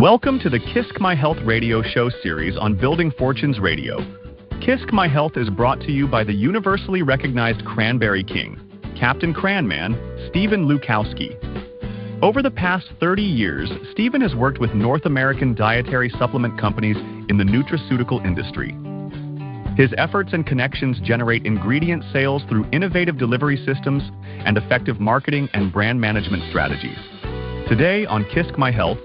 Welcome to the KISC My Health Radio show series on Building Fortunes Radio. KISC My Health is brought to you by the universally recognized Cranberry King, Captain Cran Man Stephen Lukawski. Over the past 30 years, Stephen has worked with North American dietary supplement companies in the nutraceutical industry. His efforts and connections generate ingredient sales through innovative delivery systems and effective marketing and brand management strategies. Today on KISC My Health,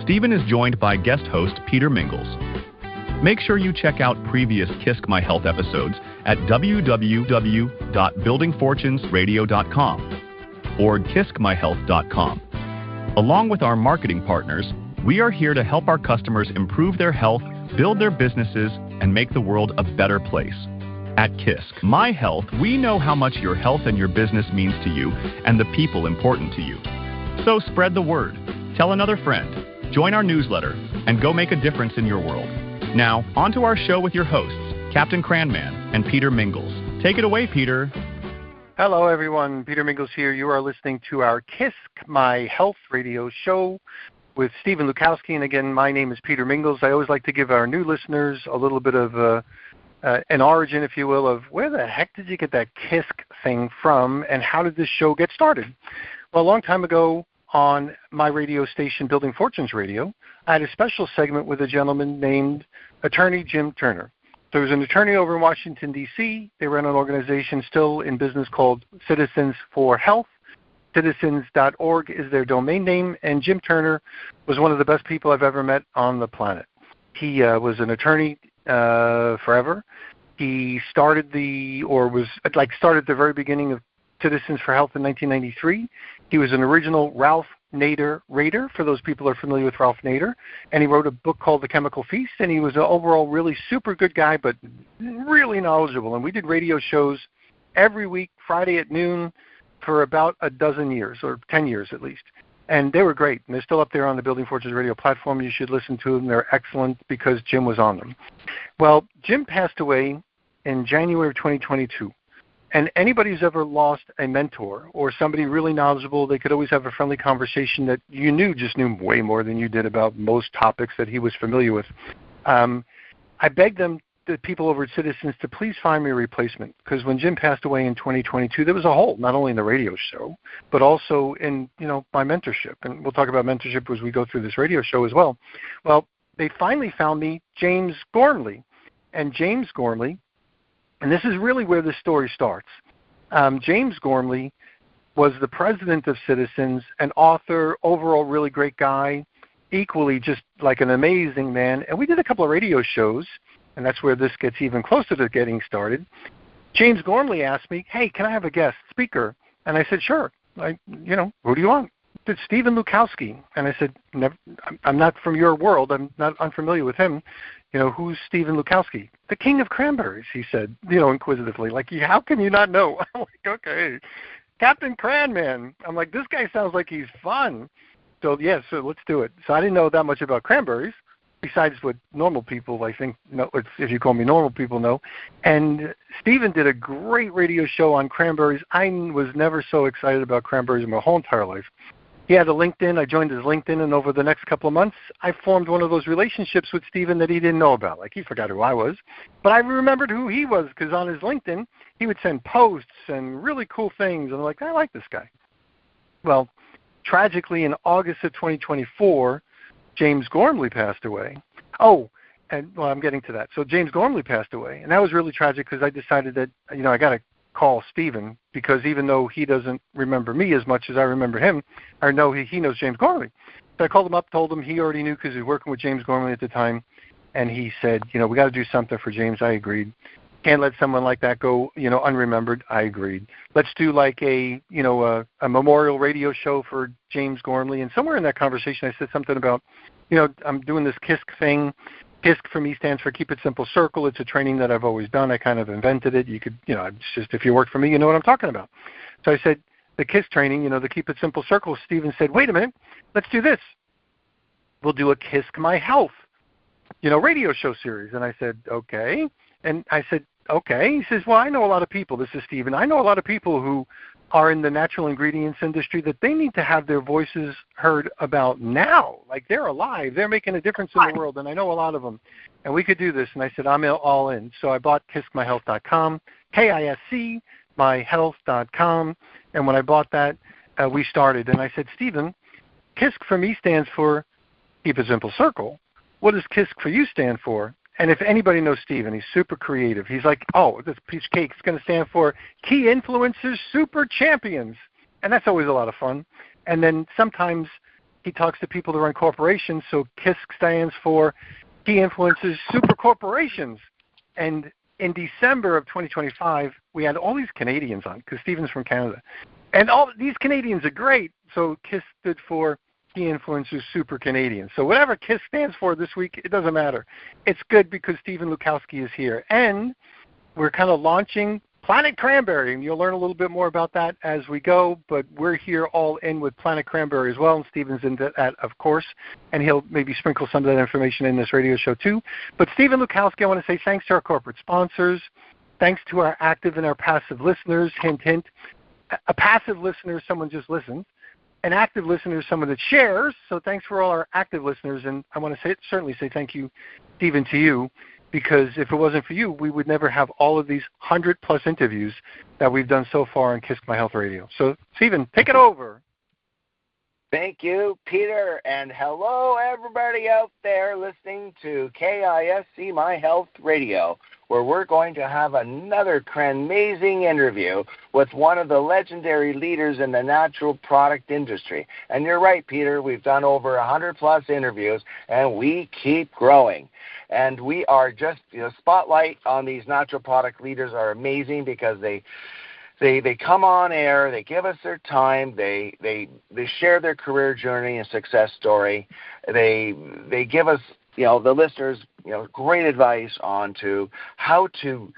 Stephen is joined by guest host Peter Mingils. Make sure you check out previous KISC My Health episodes at www.buildingfortunesradio.com or KISCMyHealth.com. Along with our marketing partners, we are here to help our customers improve their health, build their businesses, and make the world a better place. At KISC My Health, we know how much your health and your business means to you and the people important to you. So spread the word, tell another friend, join our newsletter, and go make a difference in your world. Now, on to our show with your hosts, Captain Cran Man and Peter Mingils. Take it away, Peter. Hello, everyone. Peter Mingils here. You are listening to our KISC My Health Radio show with Stephen Lukawski. And again, my name is Peter Mingils. I always like to give our new listeners a little bit of an origin, if you will, of where the heck did you get that KISC thing from and how did this show get started? Well, a long time ago on my radio station, Building Fortunes Radio, I had a special segment with a gentleman named Attorney Jim Turner. So he was an attorney over in Washington, D.C. They ran an organization still in business called Citizens for Health. Citizens.org is their domain name, and Jim Turner was one of the best people I've ever met on the planet. He was an attorney forever. He started the very beginning of Citizens for Health in 1993. He was an original Ralph Nader Raider, for those people who are familiar with Ralph Nader, and he wrote a book called The Chemical Feast, and he was an overall really super good guy, but really knowledgeable. And we did radio shows every week, Friday at noon, for about a dozen years, or 10 years at least. And they were great. And they're still up there on the Building Fortunes Radio platform. You should listen to them. They're excellent because Jim was on them. Well, Jim passed away in January of 2022. And anybody who's ever lost a mentor or somebody really knowledgeable, they could always have a friendly conversation that you just knew way more than you did about most topics that he was familiar with. I begged them, the people over at Citizens, to please find me a replacement, because when Jim passed away in 2022, there was a hole, not only in the radio show, but also in my mentorship. And we'll talk about mentorship as we go through this radio show as well. Well, they finally found me James Gormley. And James Gormley, and this is really where the story starts. James Gormley was the president of Citizens, an author, overall really great guy, equally just like an amazing man. And we did a couple of radio shows, and that's where this gets even closer to getting started. James Gormley asked me, hey, can I have a guest speaker? And I said, sure. Who do you want? It's Stephen Lukawski. And I said, I'm not from your world. I'm not unfamiliar with him. Who's Stephen Lukawski? The King of Cranberries, he said, inquisitively. Like, how can you not know? I'm like, okay. Captain Cran Man. I'm like, this guy sounds like he's fun. So let's do it. So I didn't know that much about cranberries, besides what normal people, I think, know, if you call me normal people, know. And Stephen did a great radio show on cranberries. I was never so excited about cranberries in my whole entire life. He had a LinkedIn. I joined his LinkedIn, and over the next couple of months, I formed one of those relationships with Stephen that he didn't know about. Like, he forgot who I was. But I remembered who he was, because on his LinkedIn, he would send posts and really cool things. And I'm like, I like this guy. Well, tragically, in August of 2024, James Gormley passed away. I'm getting to that. So James Gormley passed away, and that was really tragic because I decided that, I got to call Stephen, because even though he doesn't remember me as much as I remember him, I know he knows James Gormley. So I called him up, told him he already knew because he was working with James Gormley at the time, and he said, we got to do something for James. I agreed. Can't let someone like that go, unremembered. I agreed. Let's do like a memorial radio show for James Gormley. And somewhere in that conversation, I said something about, I'm doing this KISC thing. KISC for me stands for Keep It Simple Circle. It's a training that I've always done. I kind of invented it. You could, it's just, if you work for me, you know what I'm talking about. So I said, the KISC training, the Keep It Simple Circle. Stephen said, wait a minute, let's do this. We'll do a KISC My Health, radio show series. And I said, okay. And I said, okay. He says, well, I know a lot of people. This is Stephen. I know a lot of people who are in the natural ingredients industry that they need to have their voices heard about now. Like, they're alive. They're making a difference in the world, and I know a lot of them. And we could do this. And I said, I'm all in. So I bought KISCMyHealth.com, KISC myhealth.com. And when I bought that, we started. And I said, Stephen, KISC for me stands for Keep a Simple Circle. What does KISC for you stand for? And if anybody knows Stephen, he's super creative. He's like, oh, this piece of cake is going to stand for Key Influencers Super Champions. And that's always a lot of fun. And then sometimes he talks to people that run corporations, so KISC stands for Key Influencers Super Corporations. And in December of 2025, we had all these Canadians on, because Stephen's from Canada. And all these Canadians are great, so KISC stood for Key Influencers Super Canadians. So whatever KISC stands for this week, it doesn't matter. It's good because Stephen Lukawski is here. And we're kind of launching Planet Cranberry, and you'll learn a little bit more about that as we go, but we're here all in with Planet Cranberry as well, and Stephen's into that, of course, and he'll maybe sprinkle some of that information in this radio show too. But Stephen Lukawski, I want to say thanks to our corporate sponsors, thanks to our active and our passive listeners. Hint, hint. A passive listener is someone just listens. An active listener is someone that shares, so thanks for all our active listeners, and I want to certainly say thank you, Stephen, to you, because if it wasn't for you, we would never have all of these 100-plus interviews that we've done so far on KISC My Health Radio. So, Stephen, take it over. Thank you, Peter, and hello, everybody out there listening to KISC My Health Radio, where we're going to have another amazing interview with one of the legendary leaders in the natural product industry. And you're right, Peter, we've done over 100-plus interviews, and we keep growing. And we are just, spotlight on these natural product leaders are amazing because they come on air, they give us their time, they share their career journey and success story. They give us, the listeners, great advice on to how to,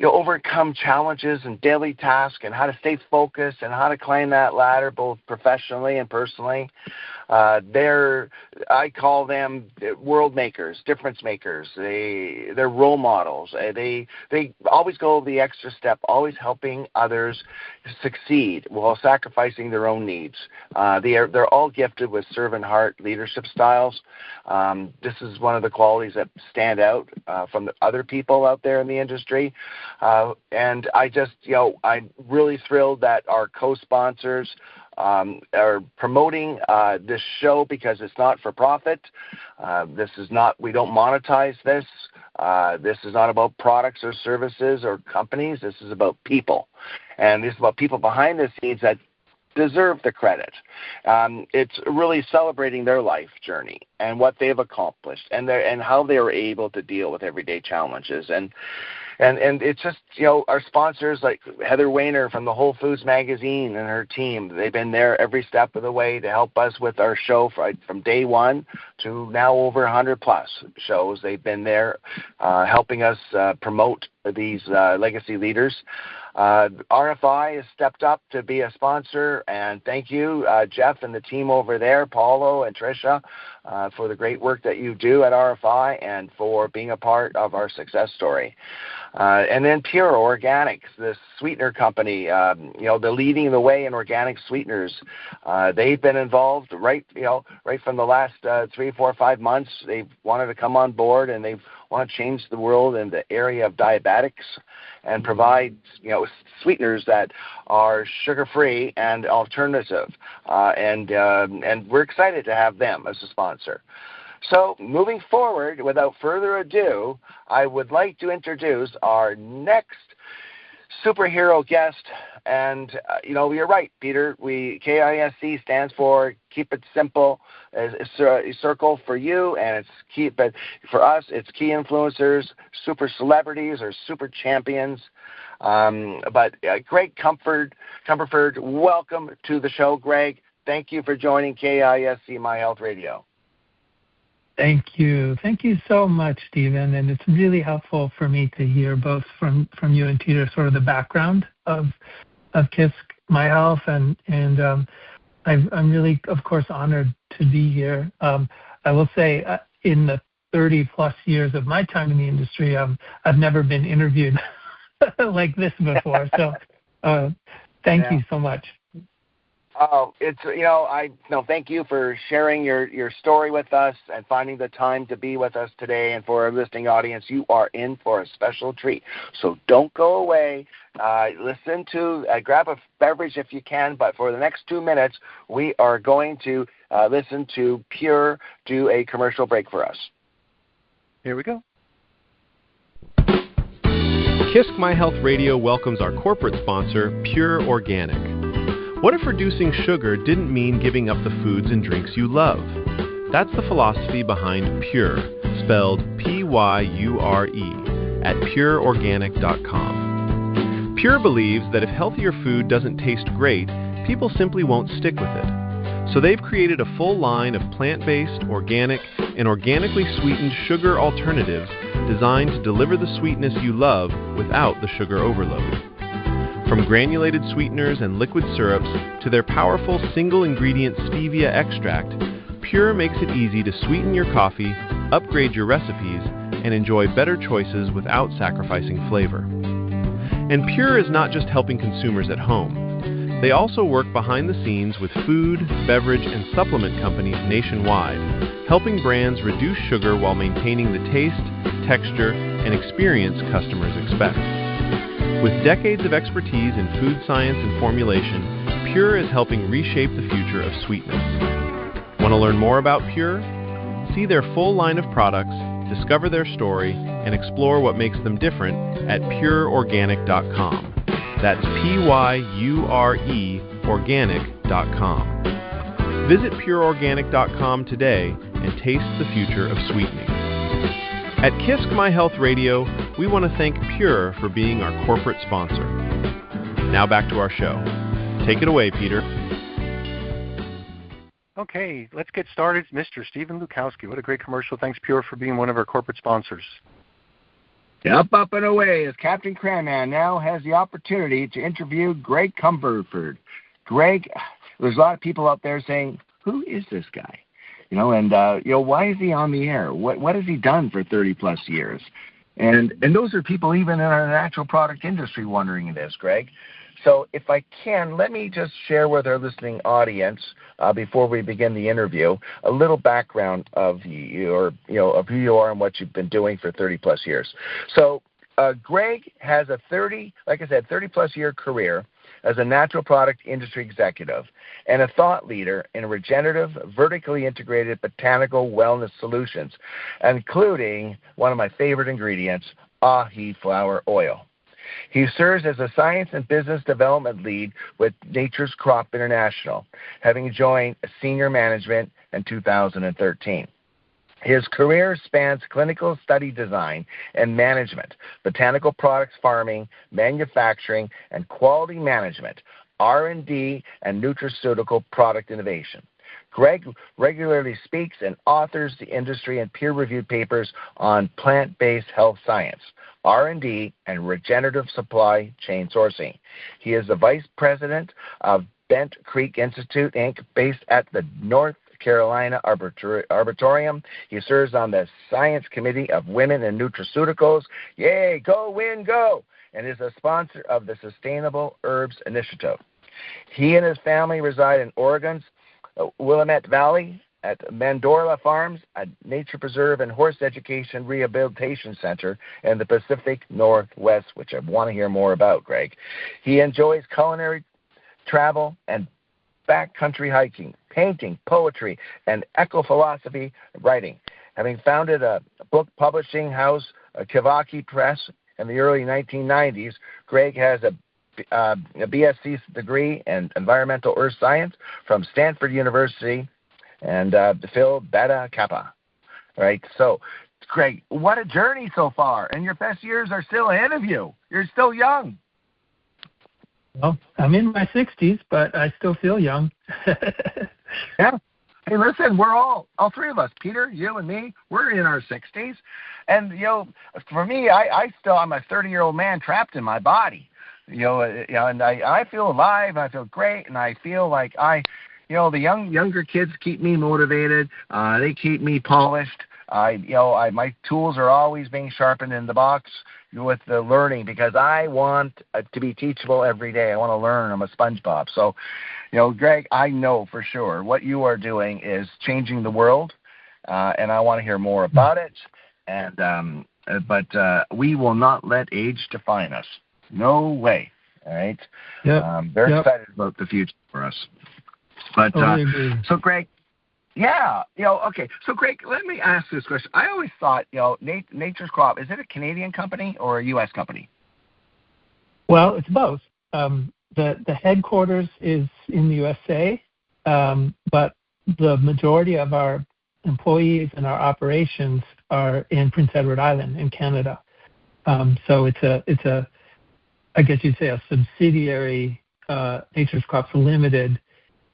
overcome challenges and daily tasks and how to stay focused and how to climb that ladder both professionally and personally. I call them world makers, difference makers. They're role models. They always go the extra step, always helping others succeed while sacrificing their own needs. They're all gifted with servant heart leadership styles. This is one of the qualities that stand out from the other people out there in the industry. And I just, I'm really thrilled that our co-sponsors are promoting this show because it's not for profit. We don't monetize this. This is not about products or services or companies. This is about people. And this is about people behind the scenes that deserve the credit. It's really celebrating their life journey and what they've accomplished and how they were able to deal with everyday challenges. And it's just, our sponsors like Heather Weiner from the Whole Foods magazine and her team, they've been there every step of the way to help us with our show from day one to now over 100-plus shows. They've been there helping us promote these legacy leaders. RFI has stepped up to be a sponsor, and thank you, Jeff and the team over there, Paulo and Tricia, for the great work that you do at RFI and for being a part of our success story. And then Pure Organics, the sweetener company, they're leading the way in organic sweeteners. They've been involved right from the last 3, 4, 5 months. They've wanted to come on board, and they want to change the world in the area of diabetics and provide, sweeteners that are sugar-free and alternative. And we're excited to have them as a sponsor. So moving forward, without further ado, I would like to introduce our next superhero guest. And, you're right, Peter. KISC stands for Keep It Simple. It's a circle for you, and for us, it's Key Influencers, Super Celebrities, or Super Champions. But Greg Cumberford, welcome to the show, Greg. Thank you for joining KISC My Health Radio. Thank you. Thank you so much, Stephen. And it's really helpful for me to hear both from you and Peter sort of the background of KISC My Health. And I'm really, of course, honored to be here. I will say in the 30-plus years of my time in the industry, I've never been interviewed like this before. So thank you so much. Oh, thank you for sharing your story with us and finding the time to be with us today. And for our listening audience, you are in for a special treat. So don't go away. Listen to, grab a beverage if you can, but for the next 2 minutes, we are going to listen to Pure do a commercial break for us. Here we go. KISC My Health Radio welcomes our corporate sponsor, Pure Organic. What if reducing sugar didn't mean giving up the foods and drinks you love? That's the philosophy behind Pure, spelled P-Y-U-R-E, at pureorganic.com. Pure believes that if healthier food doesn't taste great, people simply won't stick with it. So they've created a full line of plant-based, organic, and organically sweetened sugar alternatives designed to deliver the sweetness you love without the sugar overload. From granulated sweeteners and liquid syrups to their powerful single-ingredient stevia extract, Pure makes it easy to sweeten your coffee, upgrade your recipes, and enjoy better choices without sacrificing flavor. And Pure is not just helping consumers at home. They also work behind the scenes with food, beverage, and supplement companies nationwide, helping brands reduce sugar while maintaining the taste, texture, and experience customers expect. With decades of expertise in food science and formulation, Pure is helping reshape the future of sweetness. Want to learn more about Pure? See their full line of products, discover their story, and explore what makes them different at pureorganic.com. That's P-Y-U-R-E organic.com. Visit pureorganic.com today and taste the future of sweetening. At KISC My Health Radio, we want to thank Pure for being our corporate sponsor. Now back to our show. Take it away, Peter. Okay, let's get started. Mr. Stephen Lukawski, what a great commercial. Thanks, Pure, for being one of our corporate sponsors. Up and away as Captain Cran Man now has the opportunity to interview Greg Cumberford. Greg, there's a lot of people out there saying, who is this guy? Why is he on the air? What has he done for 30-plus years? And those are people even in our natural product industry wondering this, Greg. So if I can, let me just share with our listening audience before we begin the interview a little background of you, of who you are and what you've been doing for 30-plus years. So Greg has a 30-plus year career as a natural product industry executive and a thought leader in regenerative, vertically integrated botanical wellness solutions, including one of my favorite ingredients, ahi flower oil. He serves as a science and business development lead with Nature's Crop International, having joined senior management in 2013. His career spans clinical study design and management, botanical products farming, manufacturing, and quality management, R&D, and nutraceutical product innovation. Greg regularly speaks and authors the industry and peer-reviewed papers on plant-based health science, R&D, and regenerative supply chain sourcing. He is the vice president of Bent Creek Institute, Inc., based at the North Carolina Arboretum. He serves on the Science Committee of Women in Nutraceuticals. Yay, go, win, go! And is a sponsor of the Sustainable Herbs Initiative. He and his family reside in Oregon's Willamette Valley at Mandorla Farms, a nature preserve and horse education rehabilitation center in the Pacific Northwest, which I want to hear more about, Greg. He enjoys culinary travel and backcountry hiking, painting, poetry, and eco-philosophy writing. Having founded a book publishing house, Kivaki Press, in the early 1990s, Greg has a BSc degree in environmental earth science from Stanford University and Phi Beta Kappa. Right? So, Greg, what a journey so far, and your best years are still ahead of you. You're still young. Well, I'm in my 60s, but I still feel young. Yeah. Hey, listen, we're all three of us, Peter, you and me, we're in our 60s. And, for me, I'm a 30-year-old man trapped in my body. And I feel alive, I feel great, and I feel like the younger kids keep me motivated. They keep me polished. My tools are always being sharpened in the box with the learning, because I want to be teachable every day. I want to learn. I'm a SpongeBob. So, Greg, I know for sure what you are doing is changing the world, and I want to hear more about it. But we will not let age define us. No way. All right. Yep. Very excited about the future for us. But so, Greg. Yeah, okay. So, Greg, let me ask this question. I always thought, Nature's Crop, is it a Canadian company or a U.S. company? Well, it's both. The headquarters is in the USA, but the majority of our employees and our operations are in Prince Edward Island in Canada. So it's a I guess you'd say a subsidiary, Nature's Crops Limited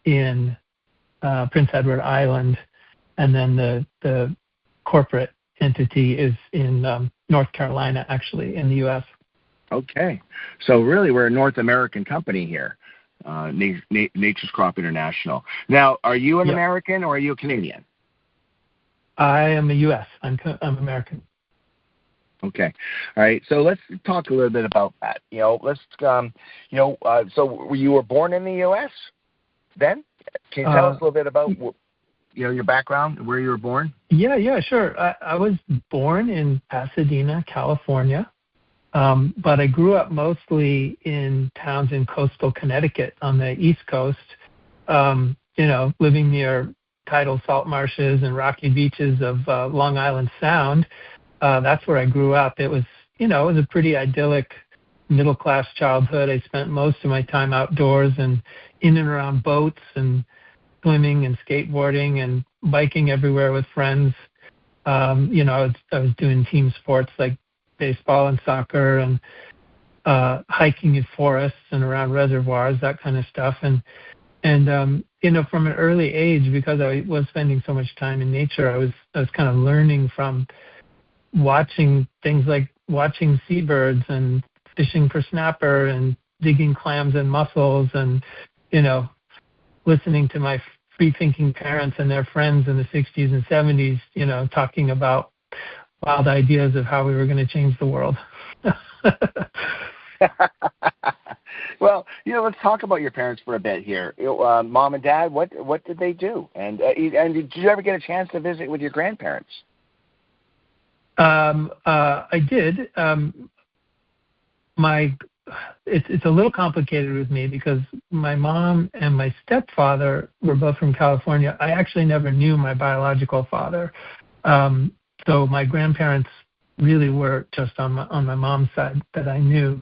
in Prince Edward Island, and then the corporate entity is in North Carolina, actually, in the U.S. Okay. So really we're a North American company here, Nature's Crop International. Now, are you an American or are you a Canadian? I am a U.S. I'm American. Okay. All right. So let's talk a little bit about that. So you were born in the U.S. then? Can you tell us a little bit about, your background, where you were born? Yeah, sure. I was born in Pasadena, California, but I grew up mostly in towns in coastal Connecticut on the East Coast, living near tidal salt marshes and rocky beaches of Long Island Sound. That's where I grew up. It was a pretty idyllic middle-class childhood. I spent most of my time outdoors and in and around boats and swimming and skateboarding and biking everywhere with friends. I was doing team sports like baseball and soccer and hiking in forests and around reservoirs, that kind of stuff. And from an early age, because I was spending so much time in nature, I was kind of learning from watching things like watching seabirds and fishing for snapper and digging clams and mussels and, listening to my free-thinking parents and their friends in the 60s and 70s, talking about wild ideas of how we were going to change the world. Well, let's talk about your parents for a bit here. Mom and Dad, what did they do? And did you ever get a chance to visit with your grandparents? I did. It's a little complicated with me because my mom and my stepfather were both from California. I actually never knew my biological father. So my grandparents really were just on my mom's side that I knew.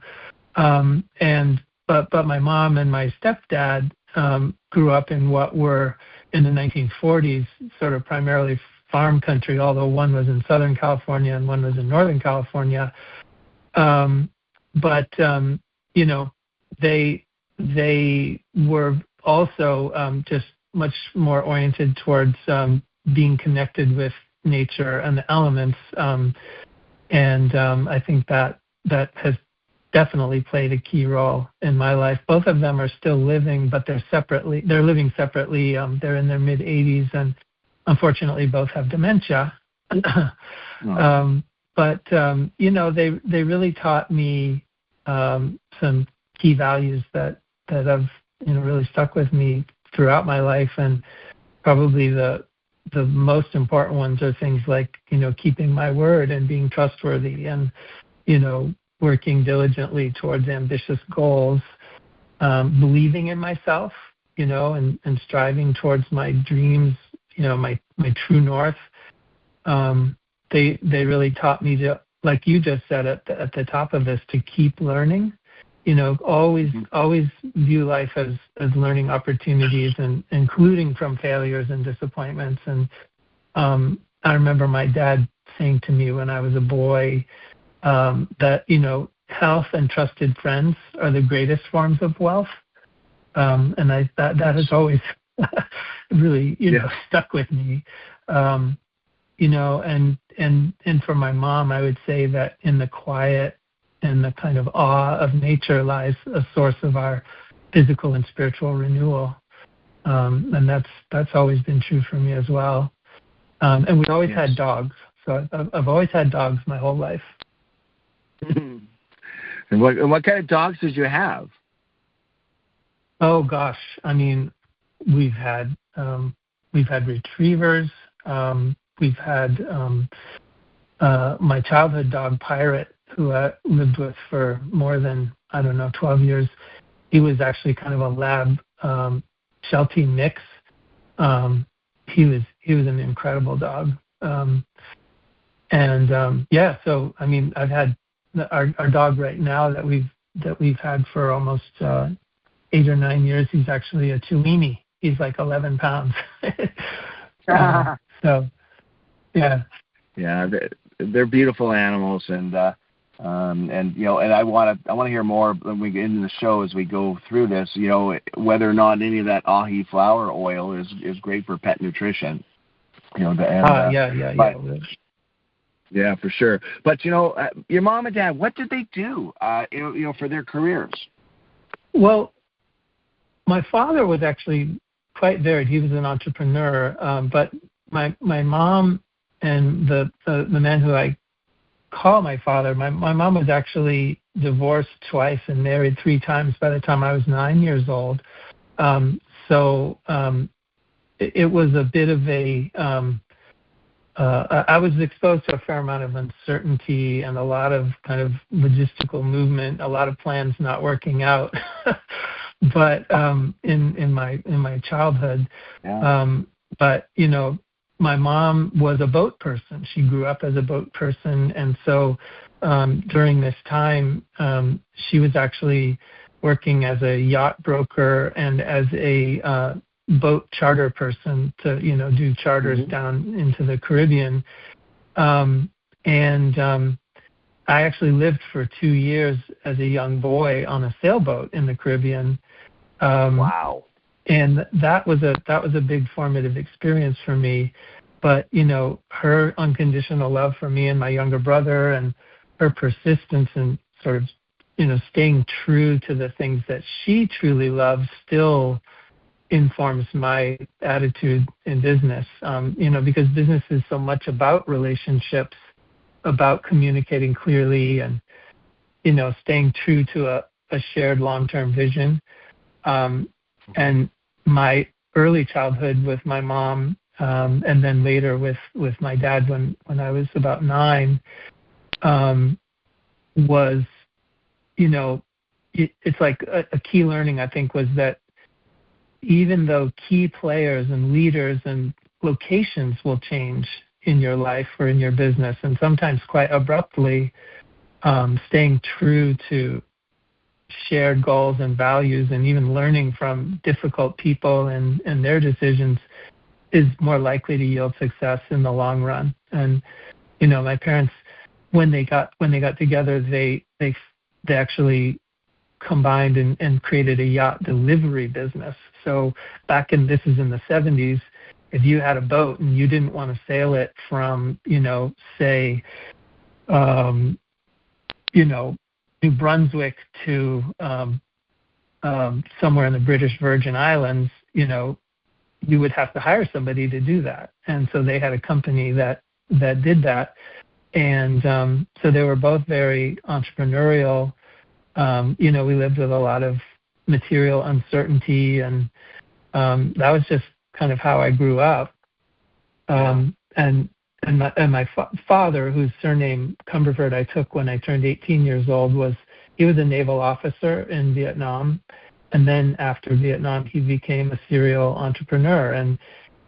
But my mom and my stepdad grew up in what were in the 1940s sort of primarily farm country, although one was in Southern California and one was in Northern California. But they were also just much more oriented towards being connected with nature and the elements. And I think that has definitely played a key role in my life. Both of them are still living, but they're living separately. They're in their mid-80s, and unfortunately both have dementia. But they really taught me some key values that have really stuck with me throughout my life, and probably the most important ones are things like keeping my word and being trustworthy, and working diligently towards ambitious goals, believing in myself, and striving towards my dreams, my true north. They really taught me to, like you just said at the top of this, to keep learning. Always view life as learning opportunities, and including from failures and disappointments. And I remember my dad saying to me when I was a boy that health and trusted friends are the greatest forms of wealth. And that has always really stuck with me. And for my mom, I would say that in the quiet and the kind of awe of nature lies a source of our physical and spiritual renewal. And that's always been true for me as well. And we always had dogs. So I've always had dogs my whole life. And what kind of dogs did you have? Oh gosh, I mean, we've had retrievers. We've had my childhood dog Pirate, who I lived with for more than 12 years. He was actually kind of a lab Sheltie mix. He was an incredible dog. So I mean, I've had our dog right now that we've had for almost 8 or 9 years. He's actually a Chiweenie. He's like 11 pounds. So yeah, they're beautiful animals, and I want to hear more when we get into the show as we go through this. Whether or not any of that ahi flower oil is great for pet nutrition. Yeah, for sure. But your mom and dad, what did they do? For their careers. Well, my father was actually quite varied. He was an entrepreneur, but my mom and the man who I call my father, my mom was actually divorced twice and married 3 times by the time I was 9 years old. It was a bit of a I was exposed to a fair amount of uncertainty and a lot of kind of logistical movement, a lot of plans not working out. But in my childhood, but my mom was a boat person. She grew up as a boat person, and so during this time, she was actually working as a yacht broker and as a boat charter person to do charters down into the Caribbean. I actually lived for 2 years as a young boy on a sailboat in the Caribbean. Wow. And that was a big formative experience for me. But, her unconditional love for me and my younger brother, and her persistence in sort of, staying true to the things that she truly loves still informs my attitude in business. Because business is so much about relationships, about communicating clearly and, staying true to a shared long-term vision. And my early childhood with my mom, and then later with my dad when I was about 9, was, it's like a key learning, I think, was that even though key players and leaders and locations will change in your life or in your business, and sometimes quite abruptly, staying true to shared goals and values, and even learning from difficult people and their decisions is more likely to yield success in the long run. And my parents, when they got together, they actually combined and created a yacht delivery business. So this is in the 70s, if you had a boat and you didn't want to sail it from say New Brunswick to somewhere in the British Virgin Islands, you would have to hire somebody to do that. And so they had a company that did that. And so they were both very entrepreneurial. We lived with a lot of material uncertainty, and that was just kind of how I grew up. And my father, whose surname Cumberford I took when I turned 18 years old, he was a naval officer in Vietnam. And then after Vietnam, he became a serial entrepreneur. And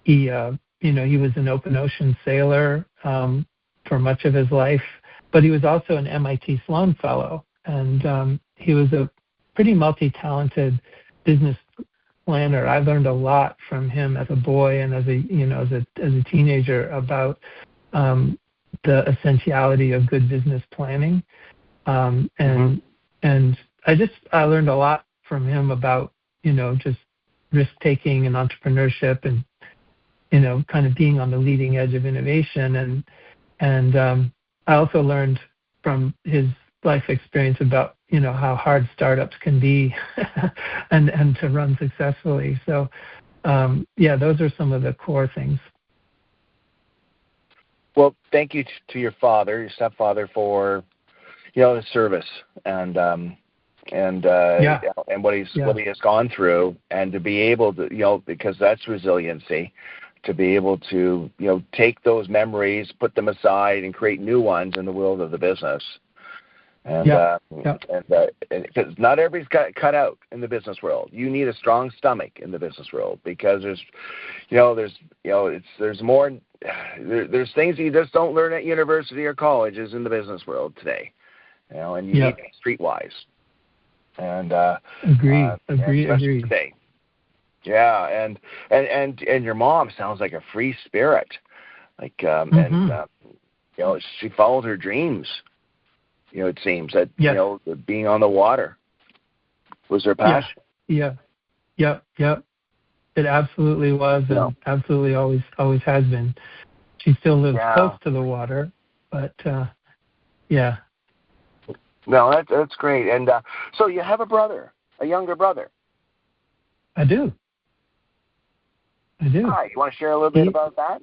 he was an open ocean sailor for much of his life, but he was also an MIT Sloan Fellow. And he was a pretty multi-talented business planner. I learned a lot from him as a boy and as a teenager about the essentiality of good business planning. And I learned a lot from him about, just risk-taking and entrepreneurship and, kind of being on the leading edge of innovation. And I also learned from his life experience about, how hard startups can be and to run successfully. So, those are some of the core things. Well, thank you to your father, your stepfather, for his service and what he has gone through, and to be able to because that's resiliency, to be able to take those memories, put them aside, and create new ones in the world of the business. And because not everybody's got cut out in the business world. You need a strong stomach in the business world, because there's more. There's things you just don't learn at university or colleges in the business world today. And you need to be streetwise. And agree. Today. Yeah, and your mom sounds like a free spirit, she followed her dreams. It seems that being on the water was her passion. Yeah. It absolutely was, and absolutely always has been. She still lives close to the water, but No, that's great. And so you have a younger brother. I do. Hi, you want to share a little bit about that?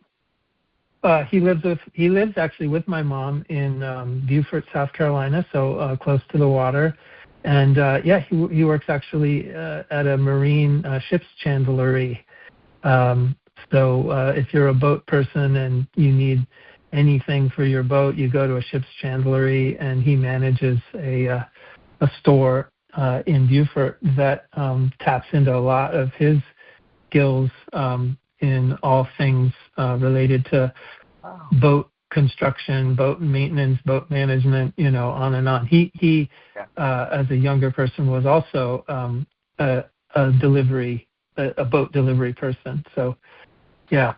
He lives actually with my mom in Beaufort, South Carolina, so close to the water. And he works actually at a marine ship's chandlery. So if you're a boat person and you need anything for your boat, you go to a ship's chandlery, and he manages a store in Beaufort that taps into a lot of his skills in all things related to boat construction, boat maintenance, boat management, on and on. He as a younger person, was also a boat delivery person. So, yeah.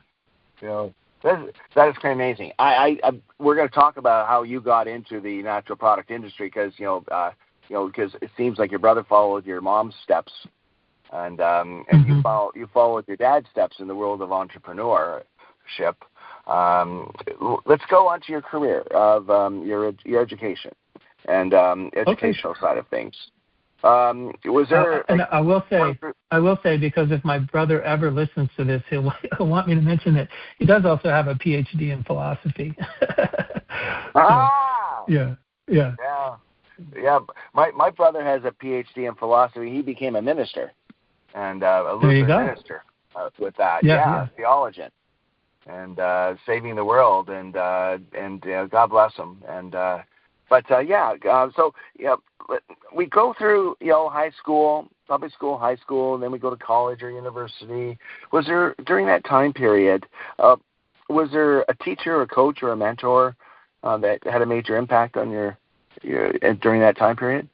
That is kind of amazing. We're going to talk about how you got into the natural product industry, because because it seems like your brother followed your mom's steps, and you followed your dad's steps in the world of entrepreneurship. Let's go on to your career of your education and educational side of things. Was there? And I will say, because if my brother ever listens to this, he'll want me to mention that he does also have a PhD in philosophy. Yeah. My brother has a PhD in philosophy. He became a minister, and a Lutheran minister with that. Theologian, and saving the world, and God bless him. And we go through high school, public school, high school, and then we go to college or university. Was there, during that time period, was there a teacher, a coach, or a mentor that had a major impact on your during that time period?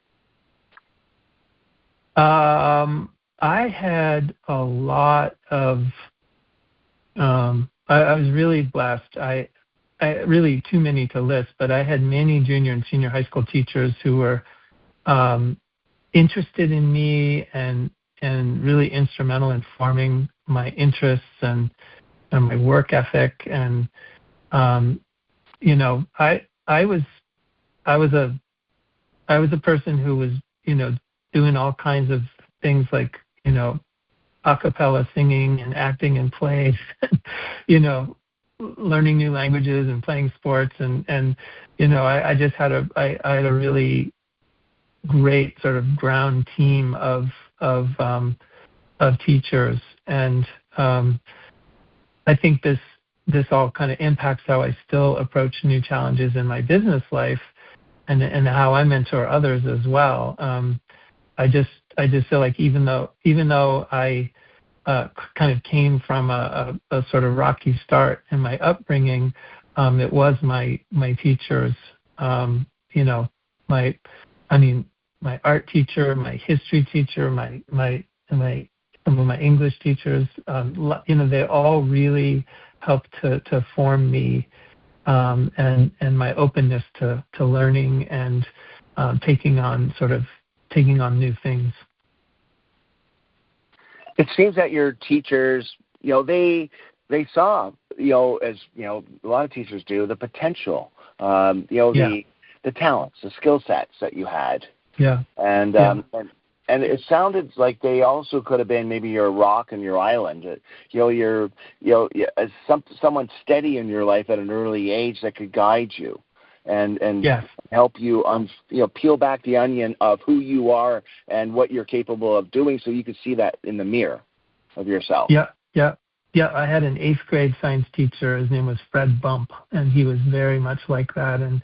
I had a lot of. I was really blessed. I really too many to list, but I had many junior and senior high school teachers who were interested in me and really instrumental in forming my interests and my work ethic. And I was a person who was doing all kinds of things like a cappella singing and acting in plays, learning new languages and playing sports, and I just had a really great sort of ground team of teachers, and I think this all kind of impacts how I still approach new challenges in my business life, and how I mentor others as well. I just feel like even though I kind of came from a sort of rocky start in my upbringing, it was my teachers, my art teacher, my history teacher, some of my English teachers, they all really helped to form me, and my openness to learning and taking on new things. It seems that your teachers, they saw, as a lot of teachers do, the potential, the talents, the skill sets that you had. Yeah. And it sounded like they also could have been maybe your rock and your island. Someone steady in your life at an early age that could guide you and yes. help you peel back the onion of who you are and what you're capable of doing, so you could see that in the mirror of yourself. Yeah. I had an 8th grade science teacher. His name was Fred Bump, and he was very much like that. In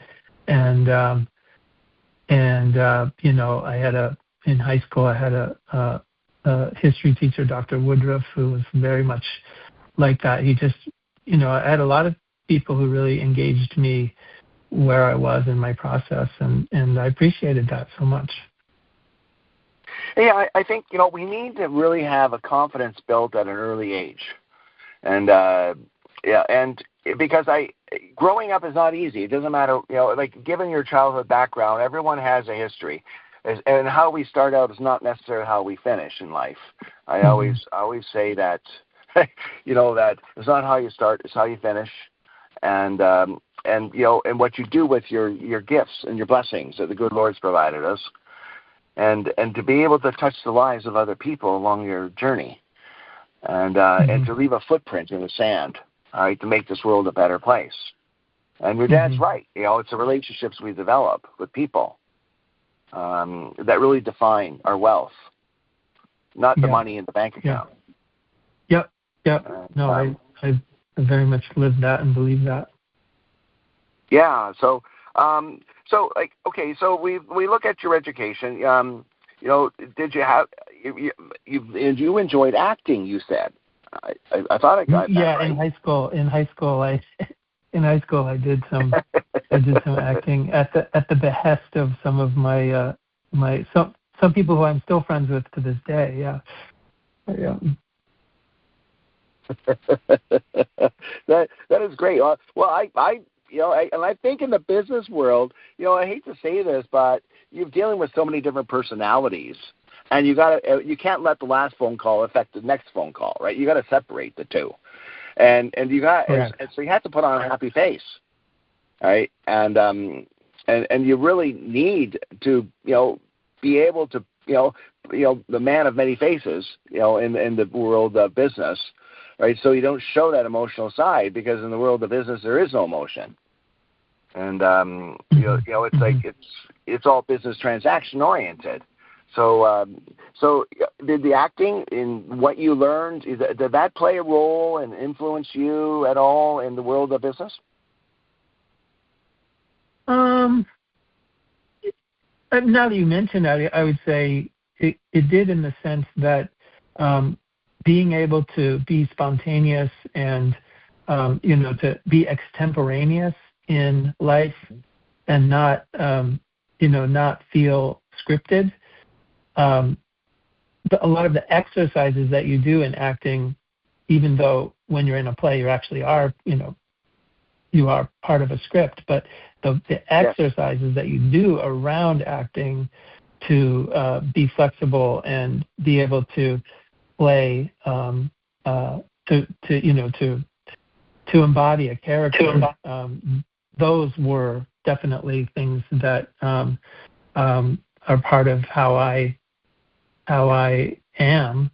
high school, I had a history teacher, Dr. Woodruff, who was very much like that. He just, I had a lot of people who really engaged me where I was in my process, and I appreciated that so much. Yeah, I think, we need to really have a confidence built at an early age. And, because growing up is not easy. It doesn't matter, given your childhood background, everyone has a history. And how we start out is not necessarily how we finish in life. I always say that, that it's not how you start, it's how you finish. And what you do with your gifts and your blessings that the good Lord's provided us. And to be able to touch the lives of other people along your journey. And to leave a footprint in the sand, all right, to make this world a better place. And your dad's right. It's the relationships we develop with people that really define our wealth, not the money in the bank account. Yep. No, I very much live that and believe that. Yeah. So we look at your education. Did you have you enjoyed acting? You said. I thought I got that right. In high school, I did some acting at the behest of some of my some people who I'm still friends with to this day. Yeah. That is great. Well, I think in the business world, I hate to say this, but you're dealing with so many different personalities, and you can't let the last phone call affect the next phone call, right? You got to separate the two, and so you have to put on a happy face, right? And you really need to be able to the man of many faces, in the world of business. Right, so you don't show that emotional side, because in the world of business there is no emotion, and it's like it's all business transaction oriented. So did the acting in what you learned, did that play a role and influence you at all in the world of business? Now that you mention that, I would say it did, in the sense that. Being able to be spontaneous and, to be extemporaneous in life and not feel scripted. But a lot of the exercises that you do in acting, even though when you're in a play you actually are, you are part of a script, but the exercises that you do around acting to be flexible and be able to play to embody a character. Those were definitely things that are part of how I am.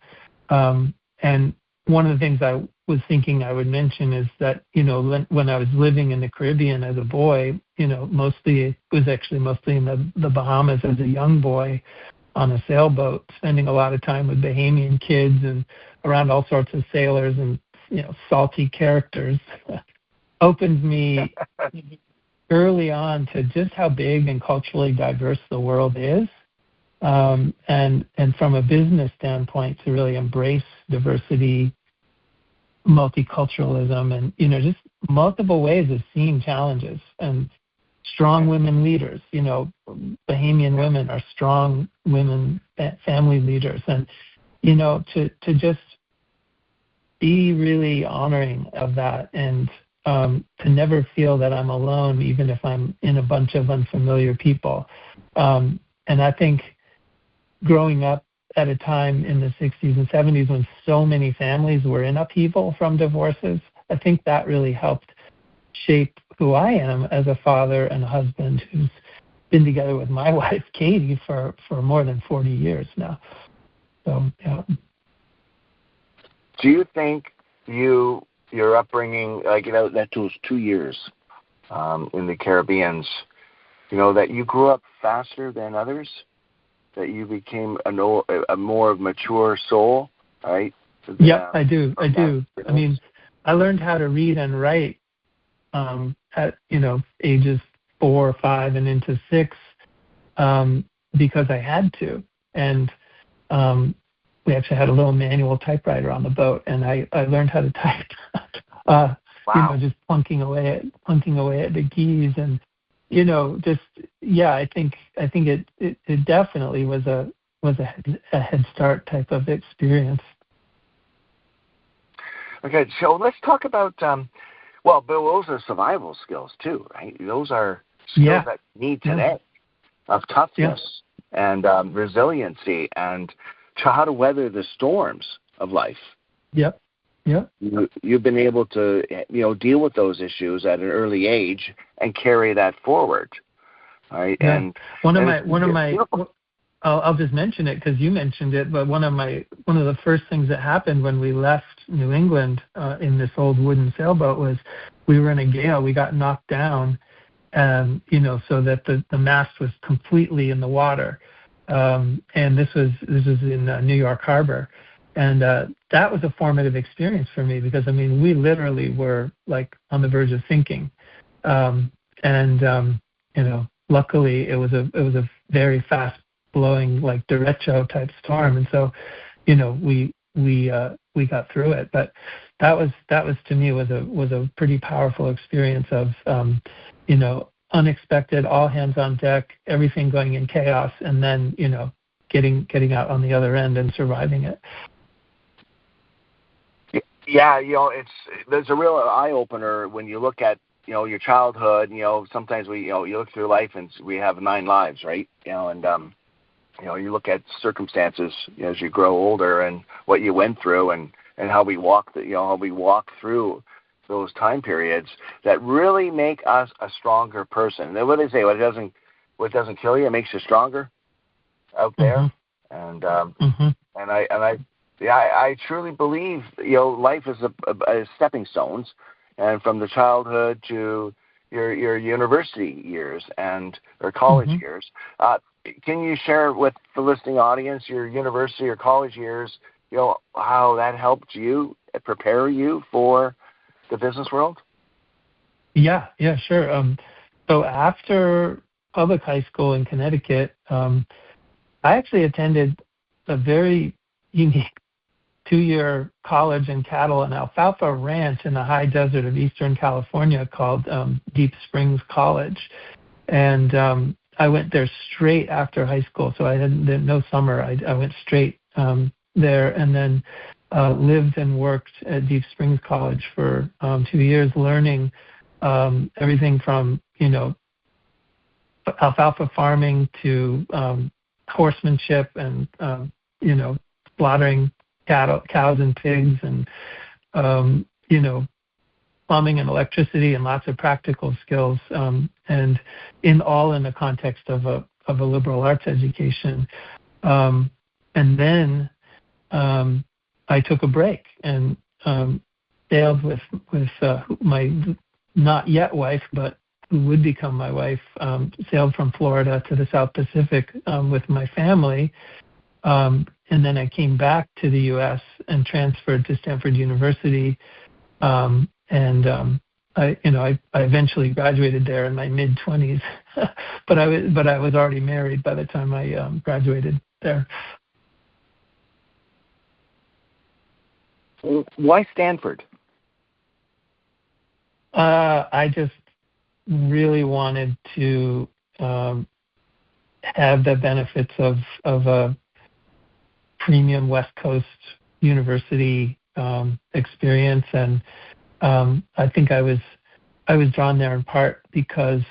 And one of the things I was thinking I would mention is that when I was living in the Caribbean as a boy, it was mostly in the Bahamas as a young boy, on a sailboat, spending a lot of time with Bahamian kids and around all sorts of sailors and salty characters, opened me early on to just how big and culturally diverse the world is, and from a business standpoint to really embrace diversity, multiculturalism, and just multiple ways of seeing challenges, and strong women leaders. Bahamian women are strong women, family leaders, and to just be really honoring of that, and to never feel that I'm alone, even if I'm in a bunch of unfamiliar people. And I think growing up at a time in the 60s and 70s when so many families were in upheaval from divorces, I think that really helped shape who I am as a father and a husband who's been together with my wife, Katie, for more than 40 years now. So, yeah. Do you think your upbringing, that those 2 years in the Caribbean, that you grew up faster than others, that you became a more mature soul, right? Yeah, I do. I mean, I learned how to read and write at ages 4 or 5 and into 6 because I had to, and we actually had a little manual typewriter on the boat, and I learned how to type. Wow. Just plunking away at the keys, and I think it definitely was a head start type of experience. Okay, so let's talk about Bill, those are survival skills too, right? Those are skills that we need today, of toughness and resiliency and how to weather the storms of life. Yep. You've been able to deal with those issues at an early age and carry that forward, right? Yeah. And I'll just mention it because you mentioned it, but one of the first things that happened when we left New England in this old wooden sailboat was we were in a gale. We got knocked down, so that the mast was completely in the water, and this was in New York Harbor, and that was a formative experience for me because we literally were like on the verge of sinking, luckily it was a very fast blowing like derecho type storm, and so we got through it. But that was to me was a pretty powerful experience of unexpected, all hands on deck, everything going in chaos, and then getting out on the other end and surviving it. Yeah, there's a real eye opener when you look at your childhood. Sometimes we you look through life and we have 9 lives, right? You look at circumstances as you grow older and what you went through and how we walk through those time periods that really make us a stronger person. And what do they say? What doesn't kill you, it makes you stronger out there. Mm-hmm. And I truly believe life is a stepping stones, and from the childhood to your university years or college years. Can you share with the listening audience your university or college years, how that helped you prepare you for the business world? Yeah, sure. So after public high school in Connecticut, I actually attended a very unique 2-year college in cattle and alfalfa ranch in the high desert of Eastern California called Deep Springs College. And I went there straight after high school, so I had no summer. I went straight there, and then lived and worked at Deep Springs College for 2 years, learning everything from alfalfa farming to horsemanship and slaughtering cows and pigs, and plumbing and electricity and lots of practical skills, and in the context of a liberal arts education. And then I took a break and sailed with my not yet wife, but who would become my wife, sailed from Florida to the South Pacific with my family. And then I came back to the U.S. and transferred to Stanford University. I eventually graduated there in my mid-20s, but I was already married by the time I graduated there. Why Stanford? I just really wanted to have the benefits of a premium West Coast university experience, and I think I was drawn there in part because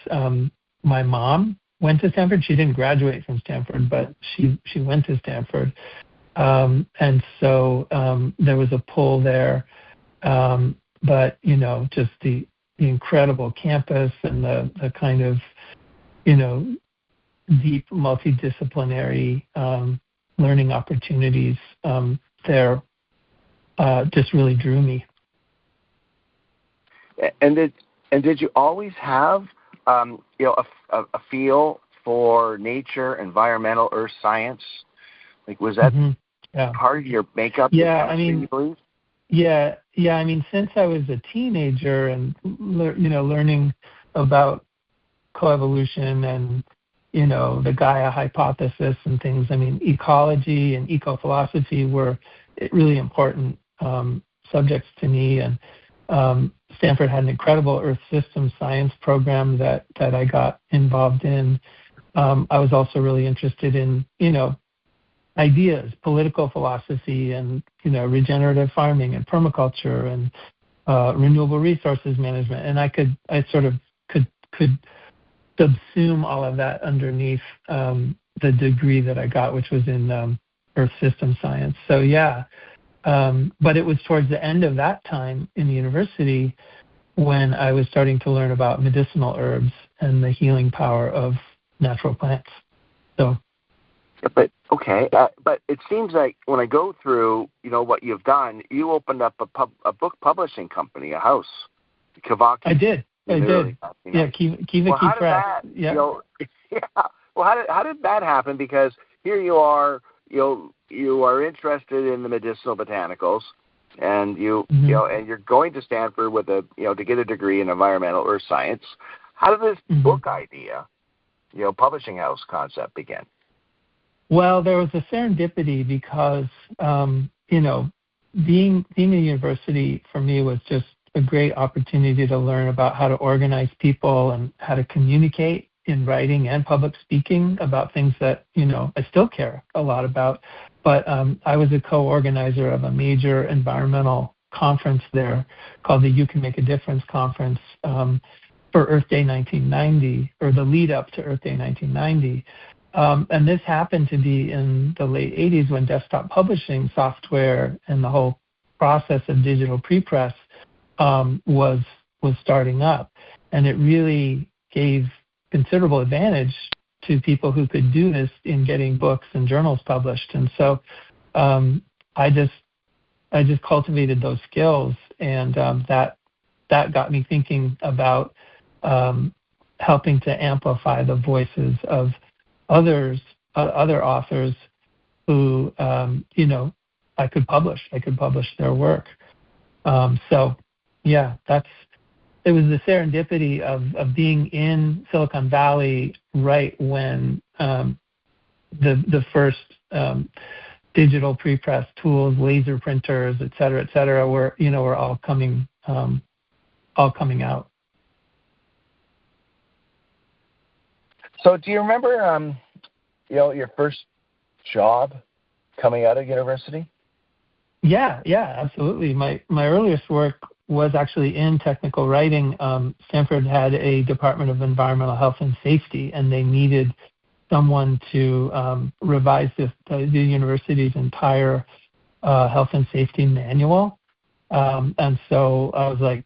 my mom went to Stanford. She didn't graduate from Stanford, but she went to Stanford, and so there was a pull there. But just the incredible campus and the kind of deep multidisciplinary learning opportunities there just really drew me. And did you always have a feel for nature, environmental, earth science? Like, was that part of your makeup? Yeah, I mean, since I was a teenager and learning about coevolution and the Gaia hypothesis and things. I mean, ecology and eco-philosophy were really important subjects to me, and Stanford had an incredible Earth System science program that I got involved in. I was also really interested in, ideas, political philosophy, and, regenerative farming and permaculture and renewable resources management. And I could subsume all of that underneath the degree that I got, which was in Earth System science. So, but it was towards the end of that time in the university when I was starting to learn about medicinal herbs and the healing power of natural plants. So, but it seems like when I go through, what you've done, you opened up a book publishing company, a house, Kavaki. I did. Yeah, Kivaki Press. Well, how did that happen? Because here you are, you are interested in the medicinal botanicals, and and you're going to Stanford with to get a degree in environmental earth science. How did this book idea, publishing house concept begin? Well, there was a serendipity because being a university for me was just a great opportunity to learn about how to organize people and how to communicate in writing and public speaking about things that, I still care a lot about. But I was a co-organizer of a major environmental conference there called the You Can Make a Difference Conference for Earth Day 1990, or the lead up to Earth Day 1990. And this happened to be in the late 80s when desktop publishing software and the whole process of digital prepress was starting up, and it really gave considerable advantage to people who could do this in getting books and journals published. And so I just cultivated those skills, and that got me thinking about helping to amplify the voices of other authors who I could publish their work. It was the serendipity of being in Silicon Valley right when the first digital prepress tools, laser printers, et cetera, were all coming out. So, do you remember, your first job coming out of university? Yeah, absolutely. My earliest work was actually in technical writing. Stanford had a Department of Environmental Health and Safety, and they needed someone to revise the university's entire health and safety manual. And so I was like,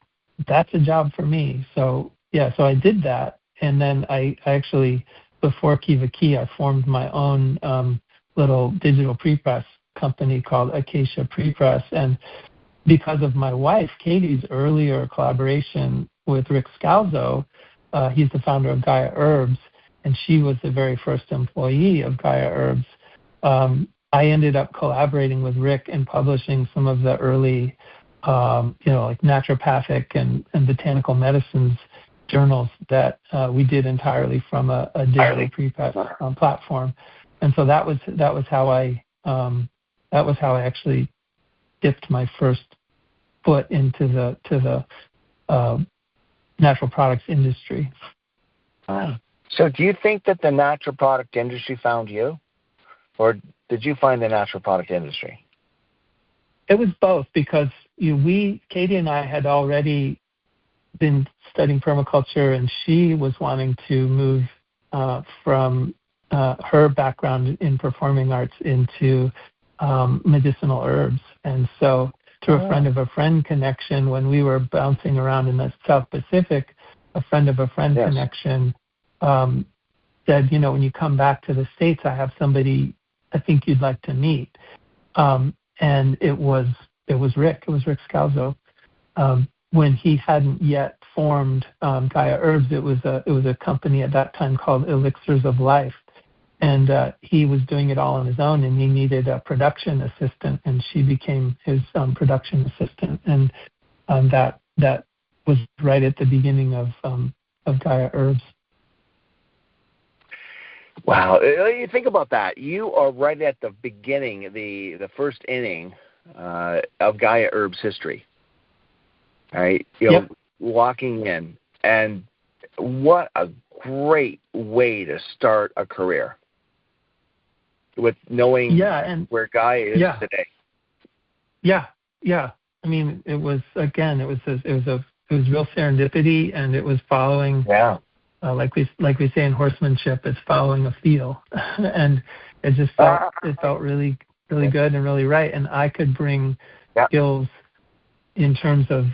that's a job for me. So I did that. And then I actually, before Kivaki, I formed my own little digital prepress company called Acacia Prepress. And because of my wife, Katie's earlier collaboration with Rick Scalzo, he's the founder of Gaia Herbs, and she was the very first employee of Gaia Herbs. I ended up collaborating with Rick and publishing some of the early, like naturopathic and botanical medicines journals that we did entirely from a digital prepress platform. And so that was how I actually dipped my first foot into the natural products industry. So do you think that the natural product industry found you, or did you find the natural product industry? It was both, because Katie and I had already been studying permaculture, and she was wanting to move from her background in performing arts into medicinal herbs. And so through a friend of a friend connection, when we were bouncing around in the South Pacific, a friend of a friend connection said, when you come back to the States, I have somebody I think you'd like to meet. And it was Rick. It was Rick Scalzo. When he hadn't yet formed Gaia Herbs, it was a company at that time called Elixirs of Life, and he was doing it all on his own, and he needed a production assistant, and she became his production assistant, and that was right at the beginning of Gaia Herbs. Wow, you think about that. You are right at the beginning, the first inning of Gaia Herbs history. All right, walking in, and what a great way to start a career with knowing where Gaia is today. Yeah. I mean, it was real serendipity, and it was following. Yeah. Like we say in horsemanship, it's following a feel, and it just felt really, really good and really right. And I could bring skills in terms of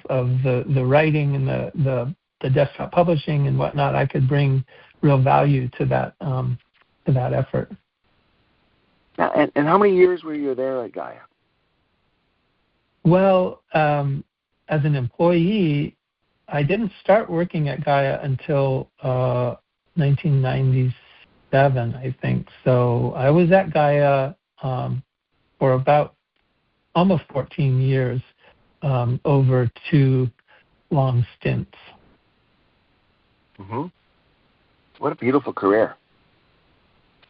the writing and the desktop publishing and whatnot. I could bring real value to that effort. Now, and how many years were you there at Gaia? Well, as an employee, I didn't start working at Gaia until 1997, I think. So I was at Gaia for about almost 14 years, over 2 long stints. Mm-hmm. What a beautiful career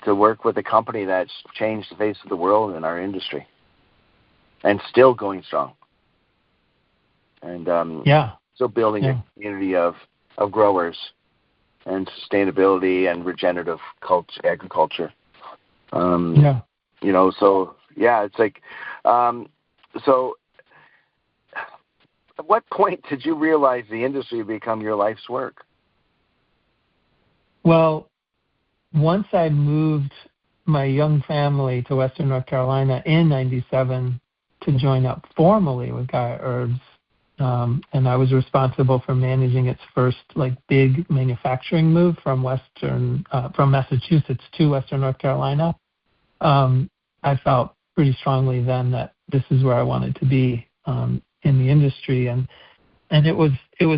to work with a company that's changed the face of the world in our industry and still going strong. And still building a community of growers and sustainability and regenerative agriculture. It's like, so at what point did you realize the industry would become your life's work? Well, once I moved my young family to Western North Carolina in 97 to join up formally with Gaia Herbs, and I was responsible for managing its first big manufacturing move from Massachusetts to Western North Carolina. I felt pretty strongly then that this is where I wanted to be in the industry, and it was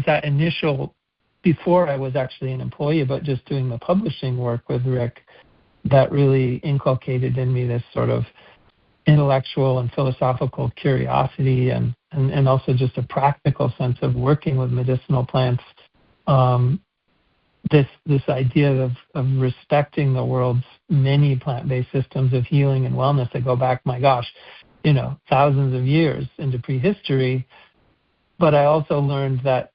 that initial, before I was actually an employee, but just doing the publishing work with Rick, that really inculcated in me this sort of intellectual and philosophical curiosity, and also just a practical sense of working with medicinal plants. This idea of respecting the world's many plant-based systems of healing and wellness that go back, my gosh, thousands of years into prehistory. But I also learned that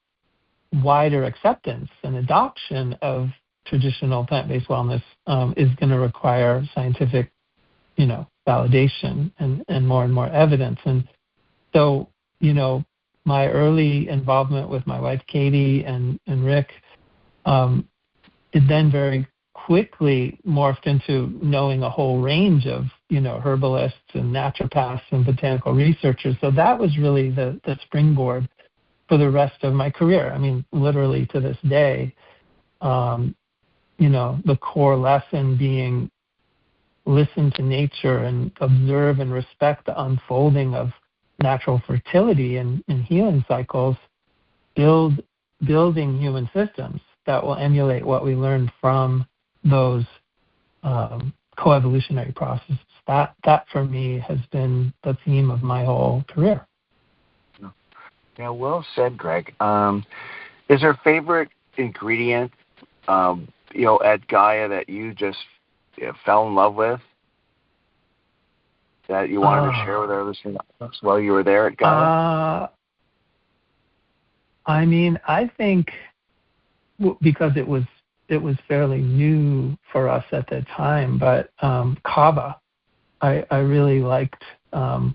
wider acceptance and adoption of traditional plant-based wellness is going to require scientific, validation and more evidence. And so, my early involvement with my wife, Katie, and Rick, it then very quickly morphed into knowing a whole range of, herbalists and naturopaths and botanical researchers. So that was really the springboard for the rest of my career. I mean, literally to this day, the core lesson being listen to nature and observe and respect the unfolding of natural fertility and healing cycles, building human systems that will emulate what we learned from those coevolutionary processes. That for me has been the theme of my whole career. Yeah, well said, Greg. Is there a favorite ingredient, at Gaia that you just fell in love with, that you wanted to share with our listeners while you were there at Gaia? I think because it was fairly new for us at the time, but kava, I really liked kava.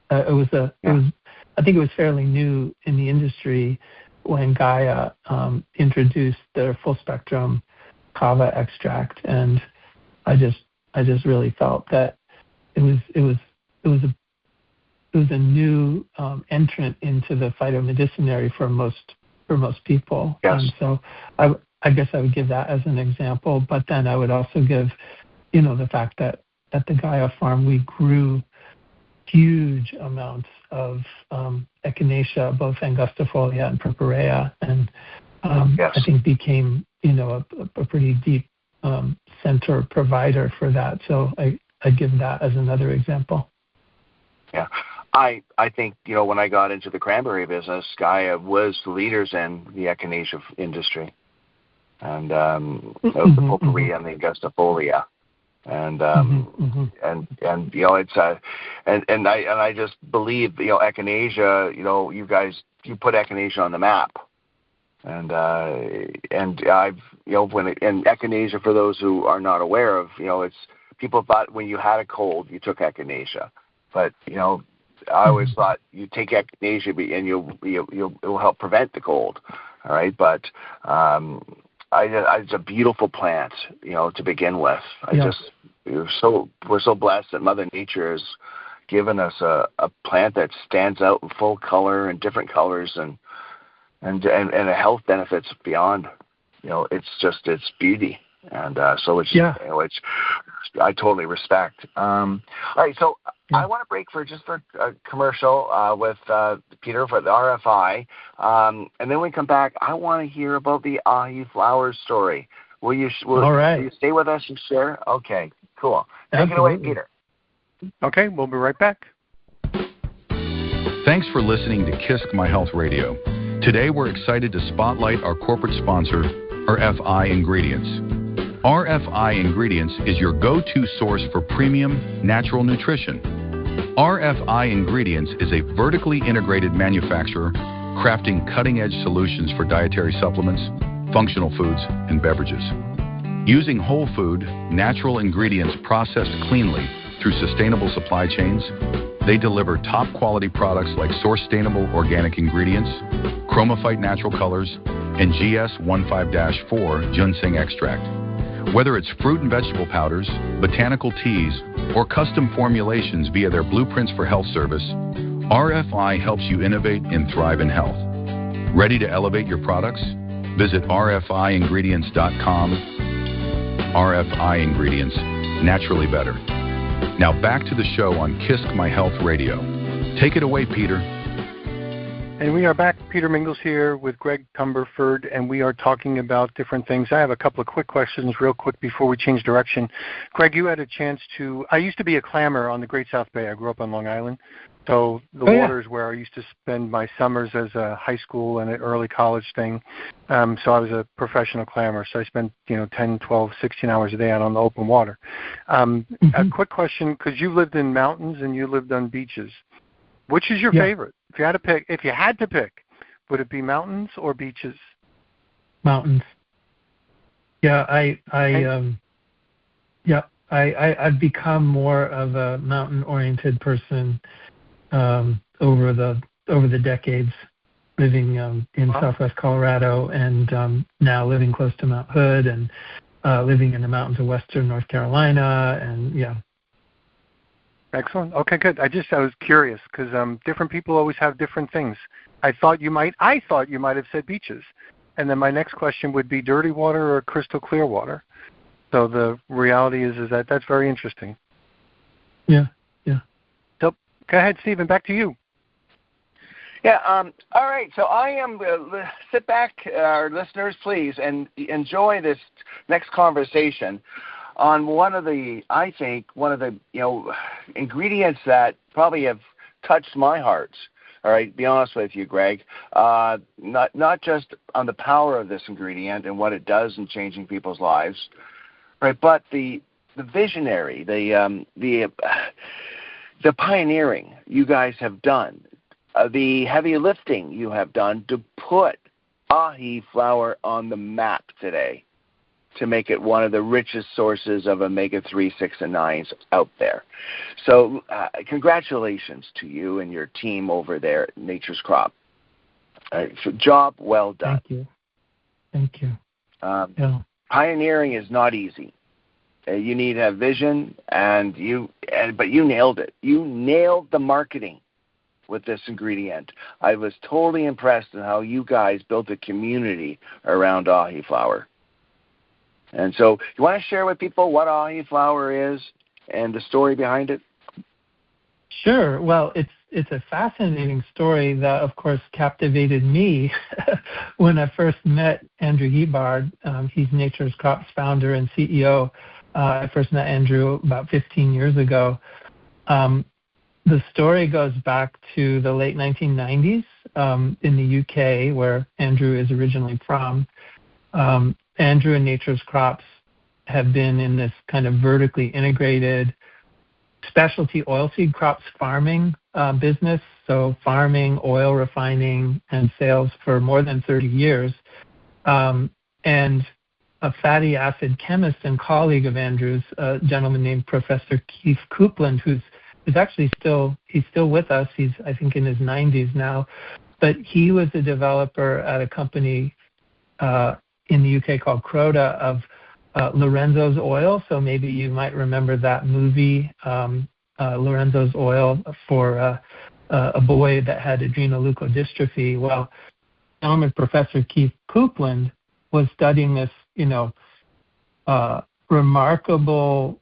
I think it was fairly new in the industry when Gaia introduced their full spectrum kava extract, and I just really felt that it was a new entrant into the phytomedicinary for most people. Yes. And so I guess I would give that as an example. But then I would also give, the fact that at the Gaia farm we grew huge amounts of echinacea, both angustifolia and purpurea, and Yes. I think became a pretty deep center provider for that. So I give that as another example. Yeah. I think, when I got into the cranberry business, Gaia was the leaders in the echinacea industry, and the pulperia and the angustifolia. And it's and I just believe echinacea, you put echinacea on the map, and I've and echinacea, for those who are not aware of, it's people thought when you had a cold you took echinacea, but I always thought you take echinacea and it'll help prevent the cold, all right, but it's a beautiful plant, to begin with. We're so blessed that Mother Nature has given us a plant that stands out in full color and different colors and a health benefits beyond. It's beauty, and so it's which I totally respect. All right, so I want to break for a commercial with Peter for the RFI, and then when we come back, I want to hear about the ahi flower story. Will you stay with us and share? Okay, cool. Take it away, Peter. Okay, we'll be right back. Thanks for listening to KISC My Health Radio. Today we're excited to spotlight our corporate sponsor, RFI Ingredients. RFI Ingredients is your go-to source for premium, natural nutrition. RFI Ingredients is a vertically integrated manufacturer crafting cutting-edge solutions for dietary supplements, functional foods, and beverages. Using whole food, natural ingredients processed cleanly through sustainable supply chains, they deliver top-quality products like source-sustainable organic ingredients, chromophyte natural colors, and GS15-4 ginseng extract. Whether it's fruit and vegetable powders, botanical teas, or custom formulations via their Blueprints for Health service, RFI helps you innovate and thrive in health. Ready to elevate your products? Visit rfiingredients.com. RFI Ingredients, naturally better. Now back to the show on KISC My Health Radio. Take it away, Peter. And we are back. Peter Mingils here with Greg Cumberford, and we are talking about different things. I have a couple of quick questions real quick before we change direction. Greg, you had a chance to – I used to be a clammer on the Great South Bay. I grew up on Long Island. So the water is where I used to spend my summers as a high school and an early college thing. So I was a professional clammer. So I spent, 10, 12, 16 hours a day out on the open water. A quick question, because you lived in mountains and you lived on beaches. Which is your favorite? If you had to pick, would it be mountains or beaches? Mountains. Yeah, I've become more of a mountain-oriented person over the decades, living in Southwest Colorado, and now living close to Mount Hood, and living in the mountains of Western North Carolina, and Excellent. Okay, good. I was curious because different people always have different things. I thought you might have said beaches, and then my next question would be dirty water or crystal clear water. So the reality is that that's very interesting. Yeah. So go ahead, Stephen. Back to you. Yeah. All right. So I am. Sit back, our listeners, please, and enjoy this next conversation on one of the ingredients that probably have touched my heart. All right, be honest with you, Greg. Not just on the power of this ingredient and what it does in changing people's lives, right? But the visionary, the pioneering you guys have done, the heavy lifting you have done to put ahi flower on the map today, to make it one of the richest sources of omega-3, 6, and 9s out there. So congratulations to you and your team over there at Nature's Crop. Job well done. Thank you. Pioneering is not easy. You need to have vision, but you nailed it. You nailed the marketing. with this ingredient. I was totally impressed in how you guys built a community around ahi flower. And so you want to share with people what ahi flower is and the story behind it? Sure. Well, it's a fascinating story that, of course, captivated me when I first met Andrew Hebard. He's Nature's Crops founder and CEO. I first met Andrew about 15 years ago. The story goes back to the late 1990s in the UK, where Andrew is originally from. Andrew and Nature's Crops have been in this kind of vertically integrated specialty oilseed crops farming business, so farming, oil refining, and sales for more than 30 years. And a fatty acid chemist and colleague of Andrew's, a gentleman named Professor Keith Copeland, who's actually still with us. He's, I think, in his 90s now. But he was a developer at a company in the UK called Croda of Lorenzo's Oil. So maybe you might remember that movie, Lorenzo's Oil, for a boy that had adrenoleukodystrophy. Well, Professor Keith Copeland was studying this, remarkable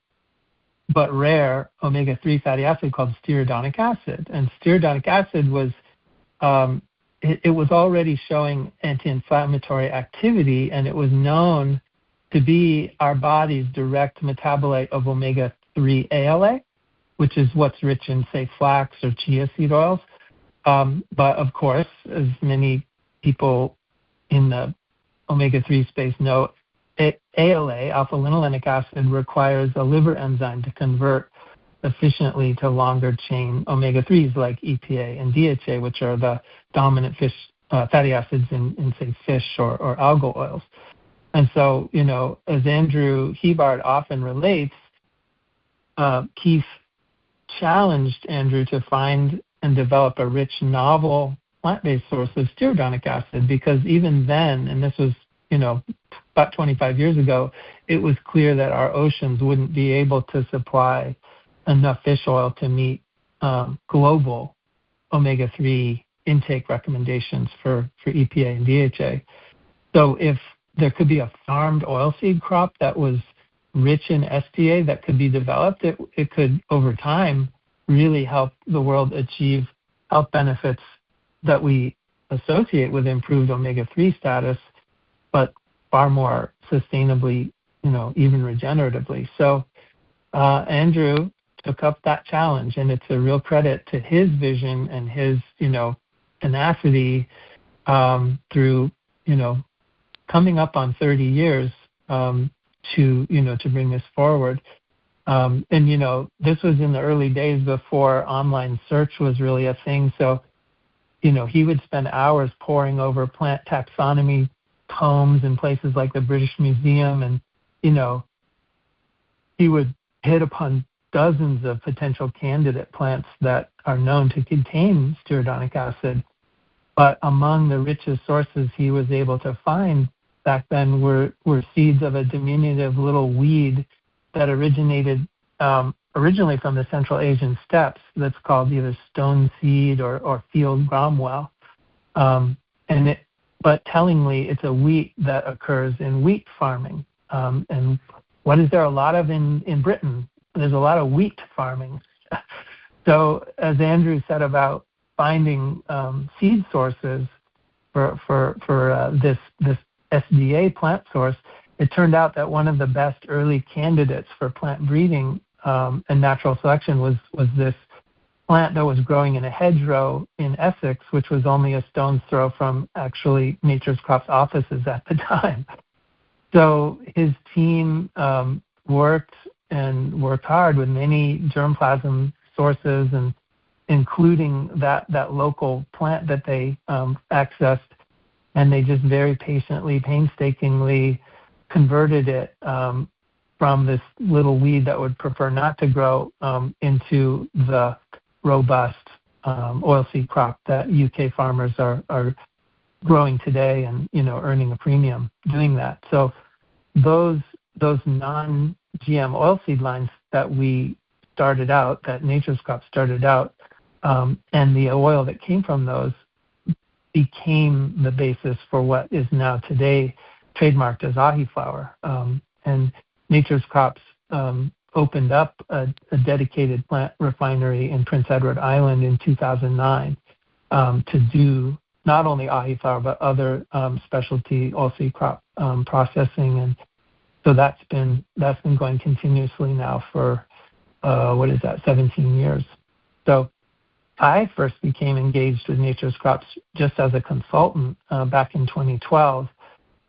but rare omega-3 fatty acid called stearidonic acid. And stearidonic acid was it was already showing anti-inflammatory activity, and it was known to be our body's direct metabolite of omega-3 ALA, which is what's rich in, say, flax or chia seed oils. But, of course, as many people in the omega-3 space know, ALA, alpha-linolenic acid, requires a liver enzyme to convert efficiently to longer-chain omega-3s like EPA and DHA, which are the dominant fish fatty acids in say, fish or algal oils. And so, as Andrew Hebard often relates, Keith challenged Andrew to find and develop a rich, novel plant-based source of stearidonic acid, because even then, and this was, about 25 years ago, it was clear that our oceans wouldn't be able to supply enough fish oil to meet global omega-3 intake recommendations for EPA and DHA. So if there could be a farmed oilseed crop that was rich in SDA that could be developed, it could, over time, really help the world achieve health benefits that we associate with improved omega-3 status, but far more sustainably, even regeneratively. So Andrew took up that challenge, and it's a real credit to his vision and his, tenacity through, coming up on 30 years to bring this forward. And, this was in the early days before online search was really a thing. So, he would spend hours poring over plant taxonomy tomes in places like the British Museum, and, he would hit upon dozens of potential candidate plants that are known to contain stearidonic acid. But among the richest sources he was able to find back then were seeds of a diminutive little weed that originated originally from the Central Asian steppes, that's called either stone seed or field gromwell. But tellingly, it's a wheat that occurs in wheat farming. And what is there a lot of in Britain? There's a lot of wheat farming. So as Andrew said about finding seed sources for this SDA plant source, it turned out that one of the best early candidates for plant breeding and natural selection was this plant that was growing in a hedgerow in Essex, which was only a stone's throw from actually Nature's Crops offices at the time. So his team worked hard with many germplasm sources, and including that local plant that they accessed, and they just very patiently, painstakingly converted it from this little weed that would prefer not to grow into the robust oilseed crop that UK farmers are growing today, and earning a premium doing that. So those non-GM oilseed lines that we started out, that Nature's Crops started out, and the oil that came from those became the basis for what is now today trademarked as ahi flour. And Nature's Crops opened up a dedicated plant refinery in Prince Edward Island in 2009 to do not only ahi flour but other specialty oilseed crop processing, and so that's been going continuously now for 17 years. So I first became engaged with Nature's Crops just as a consultant back in 2012.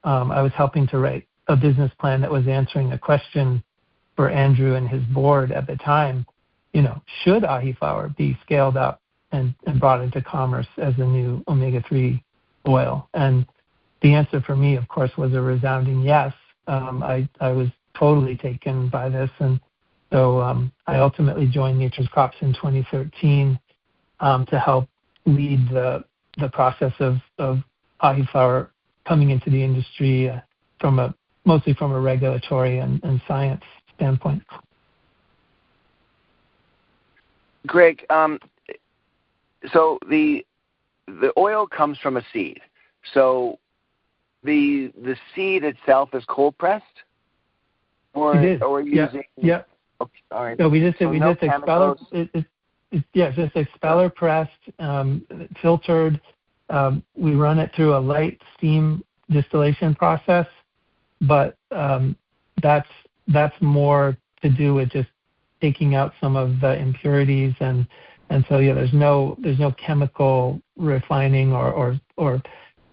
I was helping to write a business plan that was answering a question for Andrew and his board at the time. Should ahi flour be scaled up and brought into commerce as a new omega-3 oil? And the answer for me, of course, was a resounding yes. I was totally taken by this, and so I ultimately joined Nature's Crops in 2013 to help lead the process of ahi flour coming into the industry mostly from a regulatory and science standpoint. Greg, so the oil comes from a seed. So the seed itself is cold pressed, or using yeah. Okay, all right. So we just chemicals. just expeller pressed, filtered. We run it through a light steam distillation process, but that's more to do with just taking out some of the impurities, and so there's no chemical refining or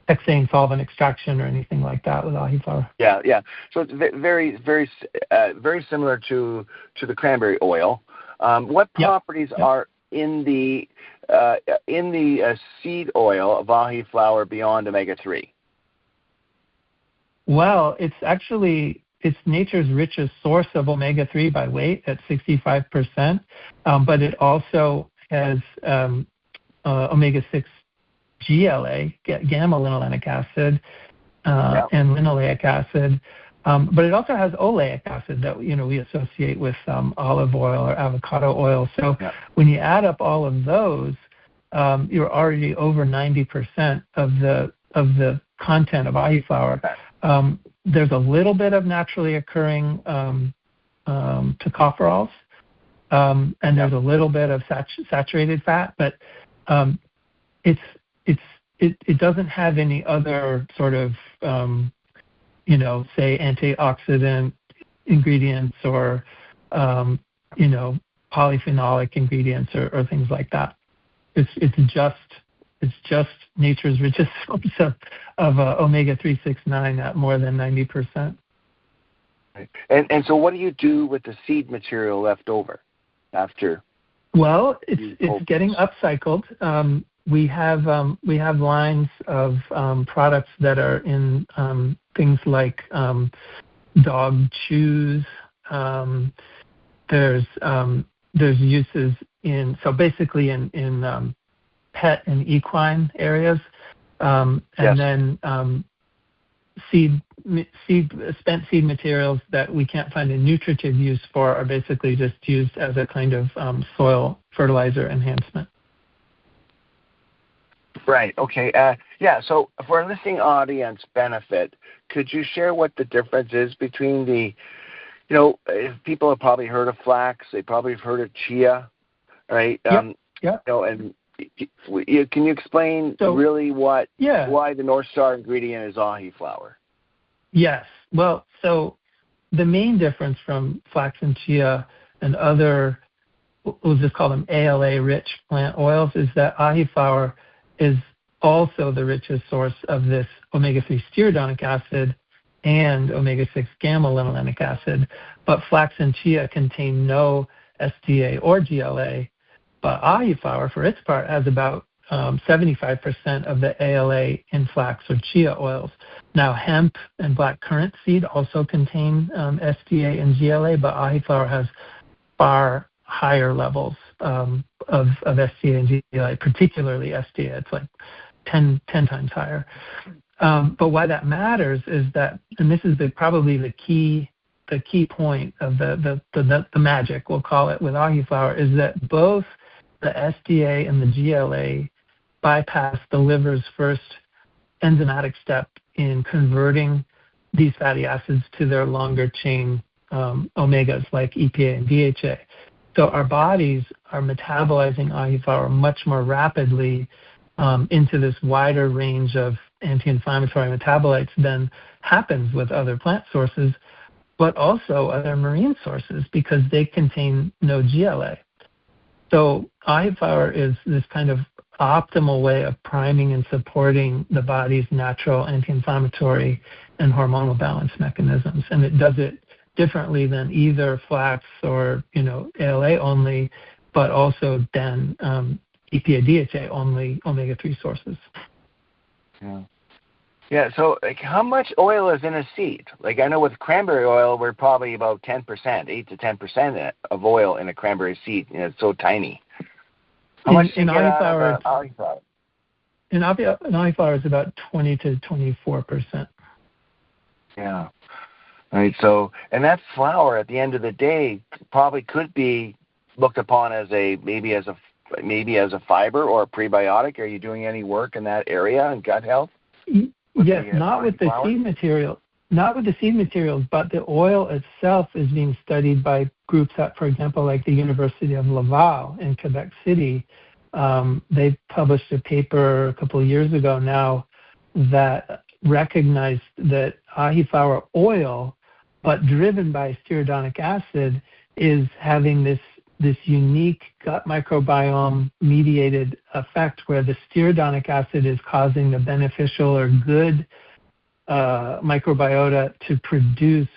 hexane solvent extraction or anything like that with ahi flour. Yeah. So it's very, very, very similar to the cranberry oil. What properties are in the seed oil of ahi flour beyond omega-3? Well, it's nature's richest source of omega-3 by weight at 65%, but it also has omega-6 GLA, gamma-linolenic acid, and linoleic acid, but it also has oleic acid that we associate with olive oil or avocado oil. So when you add up all of those, you're already over 90% of the content of ahi flour. There's a little bit of naturally occurring tocopherols, and there's a little bit of saturated fat, but it doesn't have any other sort of say antioxidant ingredients or polyphenolic ingredients or things like that. It's just nature's richest source of omega-369 at more than 90%. And so what do you do with the seed material left over after? Well, it's getting upcycled. We have lines of products that are in things like dog chews. There's uses in pet and equine areas, then spent seed materials that we can't find a nutritive use for are basically just used as a kind of soil fertilizer enhancement. Right. Okay. So for our listening audience benefit, could you share what the difference is between people have probably heard of flax, they probably have heard of chia, right? And can you explain really why the North Star ingredient is ahi flour? Yes. Well, so the main difference from flax and chia and other, we'll just call them ALA-rich plant oils, is that ahi flour is also the richest source of this omega-3 stearidonic acid and omega-6 gamma-linolenic acid. But flax and chia contain no SDA or GLA. But ahi flour, for its part, has about 75% of the ALA in flax or chia oils. Now, hemp and black currant seed also contain SDA and GLA, but ahi flour has far higher levels of SDA and GLA, particularly SDA. It's like 10 times higher. But why that matters is that, and this is probably the key point of the magic, we'll call it, with ahi flour, is that both the SDA and the GLA bypass the liver's first enzymatic step in converting these fatty acids to their longer chain omegas like EPA and DHA. So our bodies are metabolizing ahi flower much more rapidly into this wider range of anti-inflammatory metabolites than happens with other plant sources, but also other marine sources because they contain no GLA. So ahi flower is this kind of optimal way of priming and supporting the body's natural anti-inflammatory and hormonal balance mechanisms, and it does it differently than either flax or ALA only, but also than EPA DHA only omega-3 sources. Yeah. So, how much oil is in a seed? I know with cranberry oil, we're probably about 10%, 8 to 10% of oil in a cranberry seed. It's so tiny. How much in ahi flower? Ahi flower? In ahi flower is about 20 to 24%. Yeah. Right. So, and that flour at the end of the day probably could be looked upon as maybe as a fiber or a prebiotic. Are you doing any work in that area in gut health? Yes, not with the seed material. Not with the seed materials, but the oil itself is being studied by groups at, for example, like the University of Laval in Quebec City. They published a paper a couple of years ago now that recognized that ahi flower oil, but driven by stearidonic acid, is having this unique gut microbiome mediated effect where the stearidonic acid is causing the beneficial or good microbiota to produce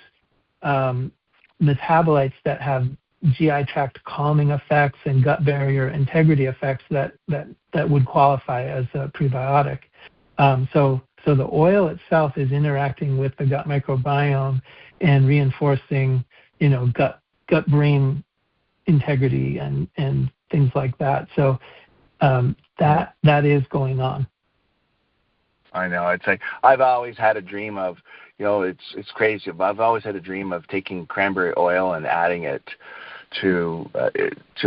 metabolites that have GI tract calming effects and gut barrier integrity effects that would qualify as a prebiotic. So the oil itself is interacting with the gut microbiome and reinforcing, gut-brain integrity and things like that. So that is going on. I know. It's like I've always had a dream of, it's crazy, but I've always had a dream of taking cranberry oil and adding it to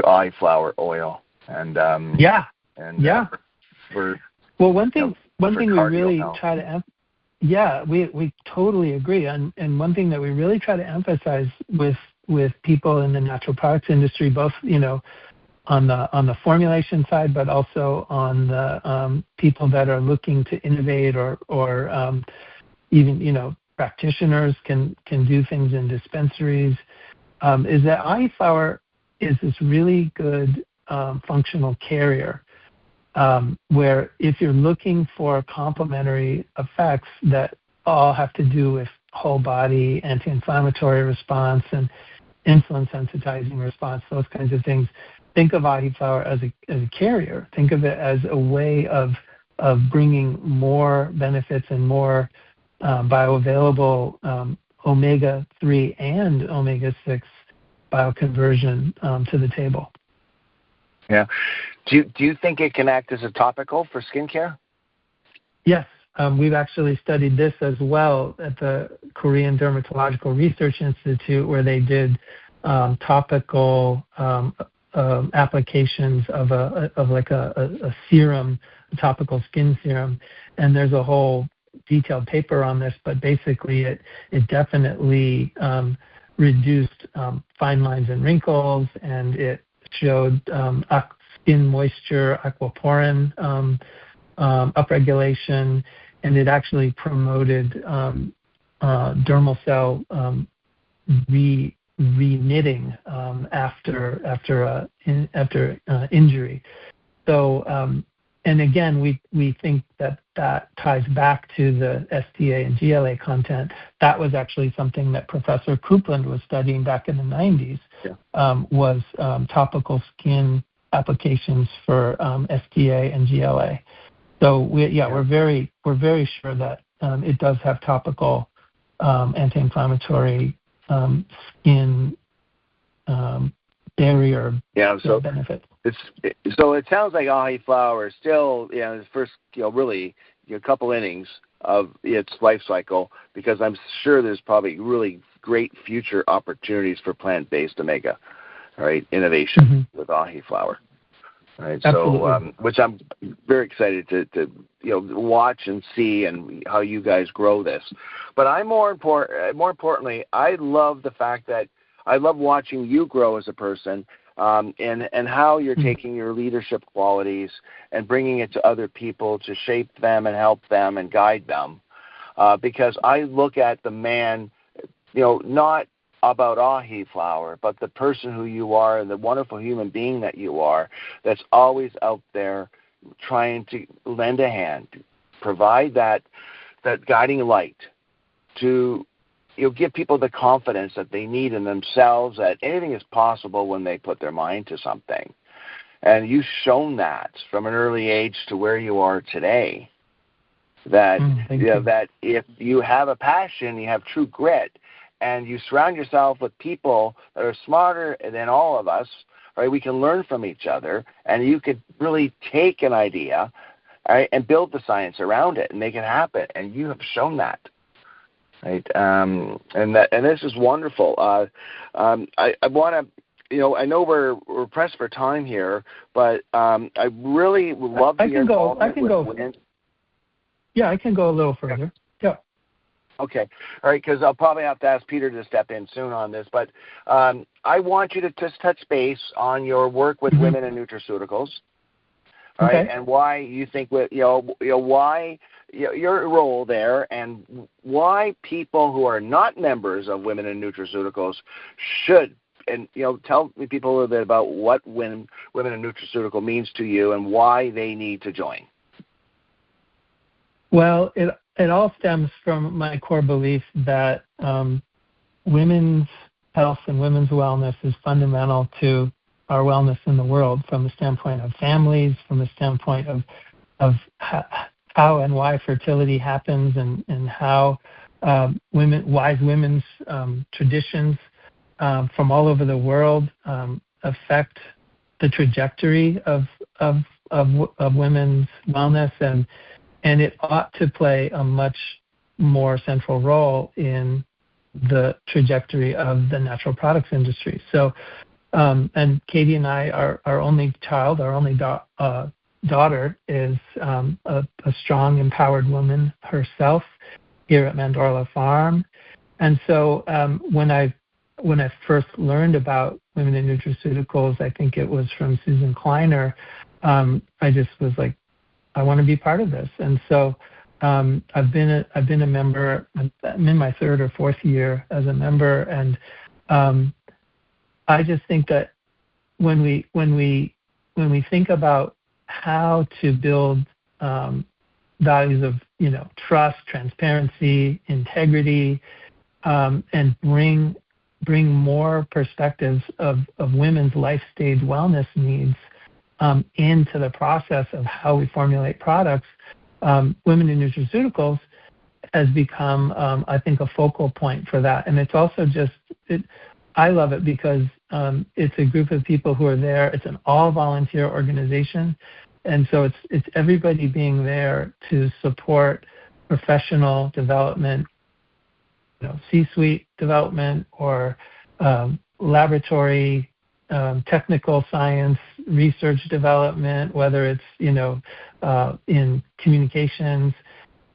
ahi flower oil. And one thing we really try to we totally agree, and one thing that we really try to emphasize with people in the natural products industry, both on the formulation side, but also on the people that are looking to innovate or even practitioners can do things in dispensaries, is that ahi flower is this really good functional carrier. Where if you're looking for complementary effects that all have to do with whole body anti-inflammatory response and insulin sensitizing response, those kinds of things, think of ahi flower as a carrier. Think of it as a way of bringing more benefits and more bioavailable omega-3 and omega-6 bioconversion to the table. Yeah. Do you think it can act as a topical for skincare? Yes. We've actually studied this as well at the Korean Dermatological Research Institute, where they did topical applications of a serum, a topical skin serum. And there's a whole detailed paper on this, but basically it definitely reduced fine lines and wrinkles, and it showed skin moisture, aquaporin upregulation, and it actually promoted dermal cell reknitting after injury. So, and again, we think that ties back to the SDA and GLA content. That was actually something that Professor Coupland was studying back in the 90s. Was topical skin applications for SDA and GLA. So we're very sure that it does have topical anti-inflammatory skin barrier benefit. So it sounds like ahi flower is still its first really a couple innings of its life cycle, because I'm sure there's probably really great future opportunities for plant-based omega, right? Innovation with ahi flower. Right. Absolutely. So, which I'm very excited to watch and see and how you guys grow this. But more importantly, I love the fact that I love watching you grow as a person, and how you're taking your leadership qualities and bringing it to other people to shape them and help them and guide them. Because I look at the man, not about ahi flower, but the person who you are and the wonderful human being that you are, that's always out there trying to lend a hand, provide that guiding light to give people the confidence that they need in themselves, that anything is possible when they put their mind to something. And you've shown that from an early age to where you are today, that that if you have a passion, you have true grit, and you surround yourself with people that are smarter than all of us, right? We can learn from each other, and you could really take an idea, right, and build the science around it and make it happen. And you have shown that, right? And this is wonderful. I want to, I know we're pressed for time here, but I really would love to hear involvement with women. Yeah, I can go a little further. Yeah. Okay. All right, because I'll probably have to ask Peter to step in soon on this, but I want you to just touch base on your work with women in nutraceuticals, right? And why you think why your role there, and why people who are not members of Women in Nutraceuticals should, and tell people a little bit about what Women in Nutraceutical means to you and why they need to join. Well, it all stems from my core belief that women's health and women's wellness is fundamental to our wellness in the world, from the standpoint of families, from the standpoint of how and why fertility happens, and how wise women's traditions from all over the world affect the trajectory of women's wellness, and it ought to play a much more central role in the trajectory of the natural products industry. So, and Katie and I, our only child, our only daughter is a strong, empowered woman herself here at Mandorla Farm. And so when I first learned about Women in Nutraceuticals, I think it was from Susan Kleiner, I just was like, I want to be part of this. And so I've been a member. I'm in my third or fourth year as a member, and I just think that when we think about how to build values of trust, transparency, integrity, and bring more perspectives of women's life stage wellness needs into the process of how we formulate products, Women in Nutraceuticals has become, I think, a focal point for that. And it's also I love it because it's a group of people who are there. It's an all-volunteer organization. And so it's everybody being there to support professional development, C-suite development, or laboratory technical science, research development, whether it's in communications.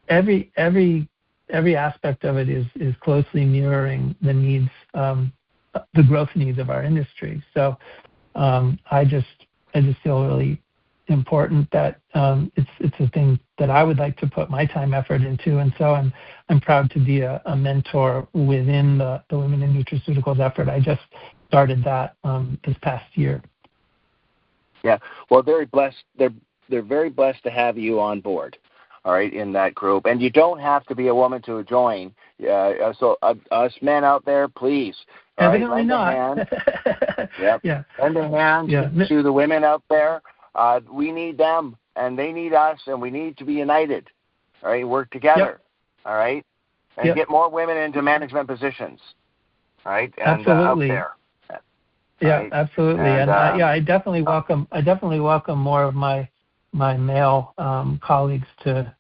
Every aspect of it is closely mirroring the needs, the growth needs of our industry. So I just feel really important that it's a thing that I would like to put my time, effort into, and so I'm proud to be a mentor within the Women in Nutraceuticals effort. I just started that this past year. Yeah, well, very blessed. They're very blessed to have you on board. All right, in that group, and you don't have to be a woman to join. So us men out there, please. Evidently not. Yep. Yeah. Lend a hand to the women out there. We need them, and they need us, and we need to be united. All right, work together. Yep. All right, and get more women into management positions. All right, and absolutely. Out there. Yeah, right? Absolutely, and I definitely welcome more of my male colleagues to,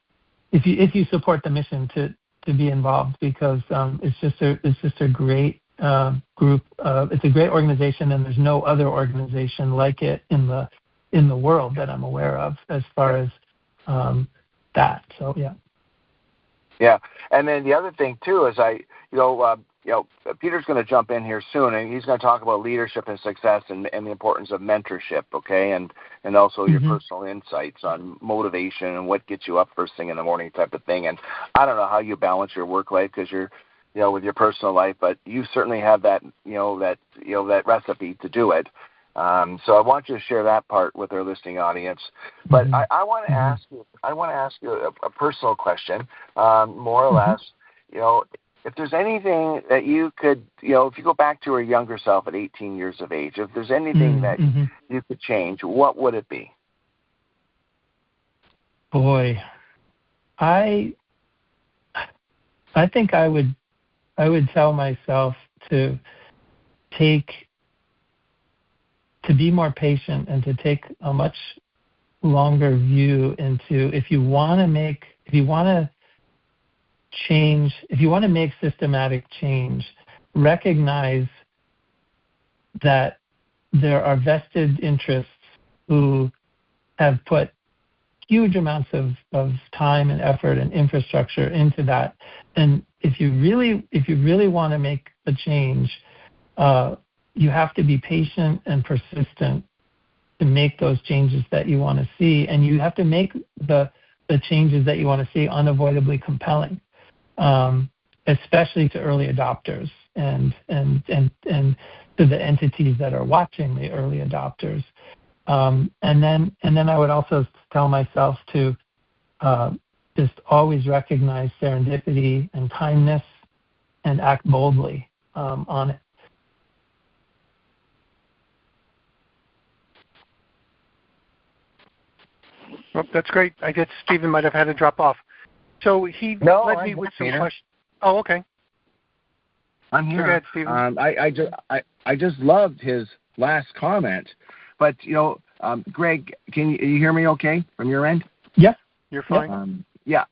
if you support the mission, to be involved, because it's just a great group. It's a great organization, and there's no other organization like it in in the world that I'm aware of as far as that. So yeah. Yeah, and then the other thing too is Peter's going to jump in here soon, and he's going to talk about leadership and success and the importance of mentorship, okay, and also your personal insights on motivation and what gets you up first thing in the morning type of thing. And I don't know how you balance your work life because you're, with your personal life, but you certainly have that recipe to do it. So I want you to share that part with our listening audience. But I want to ask you. I want to ask you a personal question, more or less. If there's anything that you could, if you go back to your younger self at 18 years of age, if there's anything that you could change, what would it be? Boy, I think I would tell myself to be more patient and to take a much longer view into if you want to make systematic change, recognize that there are vested interests who have put huge amounts of time and effort and infrastructure into that. And if you really want to make a change, you have to be patient and persistent to make those changes that you want to see, and you have to make the changes that you want to see unavoidably compelling, especially to early adopters and to the entities that are watching the early adopters. And then I would also tell myself to just always recognize serendipity and kindness and act boldly on it. Well, that's great. I guess Stephen might have had to drop off. So he led me with some questions. Oh, okay. I'm here. Go ahead, Stephen. I just loved his last comment. But, Greg, can you hear me okay from your end? Yeah. You're fine. Yeah.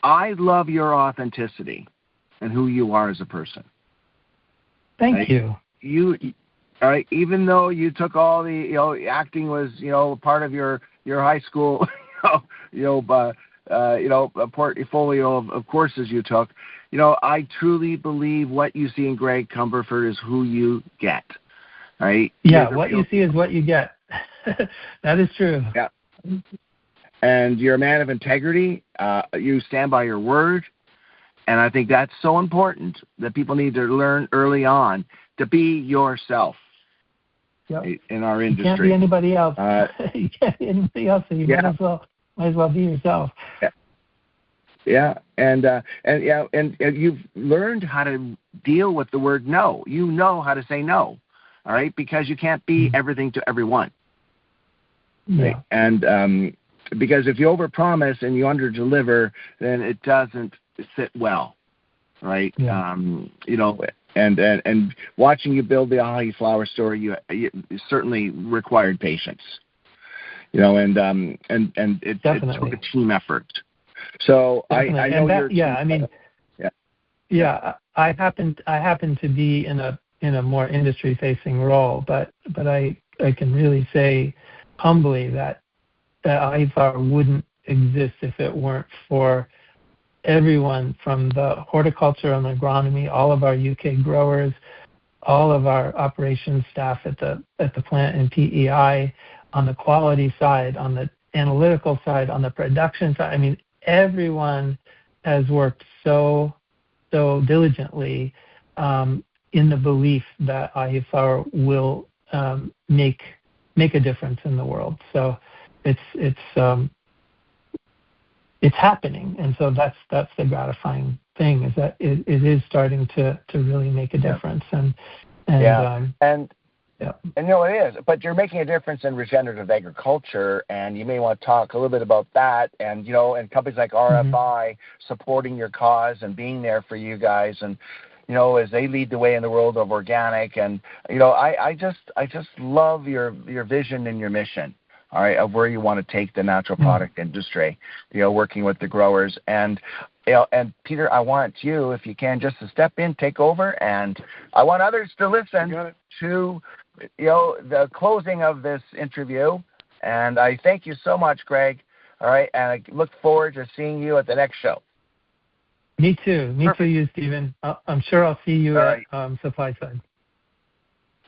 I love your authenticity and who you are as a person. Thank you. All right, even though you took all the, acting was, part of your high school, a portfolio of courses you took, I truly believe what you see in Greg Cumberford is who you get, right? Yeah, what you see is what you get. That is true. Yeah. And you're a man of integrity. You stand by your word. And I think that's so important that people need to learn early on to be yourself. Yep. In our industry. You can't be anybody else. You can't be anybody else, so you might as well be yourself. Yeah. And you've learned how to deal with the word no. You know how to say no, all right? Because you can't be everything to everyone. Yeah. Right? And because if you overpromise and you underdeliver, then it doesn't sit well, right? Yeah. And watching you build the Ahi flower story, you certainly required patience, and it took a team effort. So I know I happen to be in a more industry facing role, but I can really say humbly that Ahi flower wouldn't exist if it weren't for everyone from the horticulture and agronomy, all of our UK growers, all of our operations staff at the plant and PEI, on the quality side, on the analytical side, on the production side. I mean, everyone has worked so diligently in the belief that Ahi flower will make a difference in the world. So it's happening, and so that's the gratifying thing, is that it is starting to really make a difference. And it is. But you're making a difference in regenerative agriculture, and you may want to talk a little bit about that. And and companies like RFI supporting your cause and being there for you guys, and as they lead the way in the world of organic. And I just love your vision and your mission. All right, of where you want to take the natural product industry, working with the growers. And Peter, I want you, if you can, just to step in, take over, and I want others to listen to the closing of this interview And I thank you so much, Greg. All right, and I look forward to seeing you at the next show. Me too. Me Perfect. too, you, Stephen. I'm sure I'll see you All at right. Supply Side.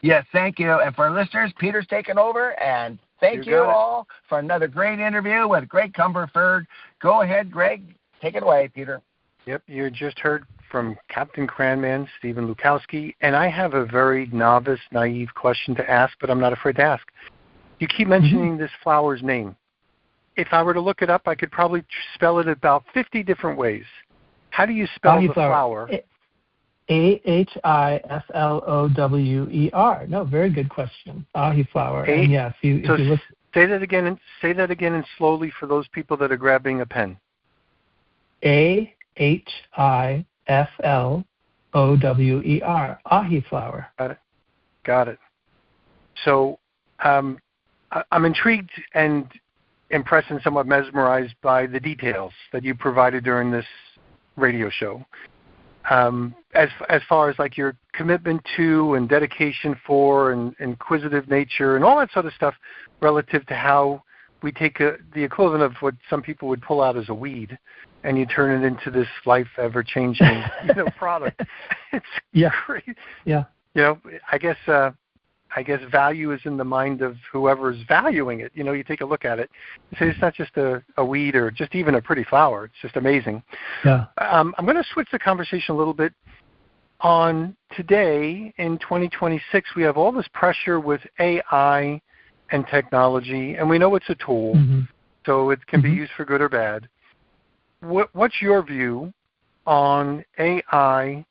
Yes, thank you. And for listeners, Peter's taken over, and thank you all for another great interview with Greg Cumberford. Go ahead, Greg. Take it away, Peter. Yep, you just heard from Captain Cran Man Stephen Lukawski, and I have a very novice, naive question to ask, but I'm not afraid to ask. You keep mentioning this flower's name. If I were to look it up, I could probably spell it about 50 different ways. How do you spell the flower? Ahiflower. No, very good question. Ahiflower. And yes, if you look. Say that again and slowly for those people that are grabbing a pen. Ahiflower. Ahiflower. Got it. So I'm intrigued and impressed and somewhat mesmerized by the details that you provided during this radio show. As far as like your commitment to and dedication for and inquisitive nature and all that sort of stuff relative to how we take the equivalent of what some people would pull out as a weed and you turn it into this life ever-changing product. It's great. Yeah. I guess value is in the mind of whoever's valuing it. You take a look at it. You say it's not just a weed or just even a pretty flower. It's just amazing. Yeah. I'm going to switch the conversation a little bit. On today, in 2026, we have all this pressure with AI and technology, and we know it's a tool, so it can be used for good or bad. What's your view on AI,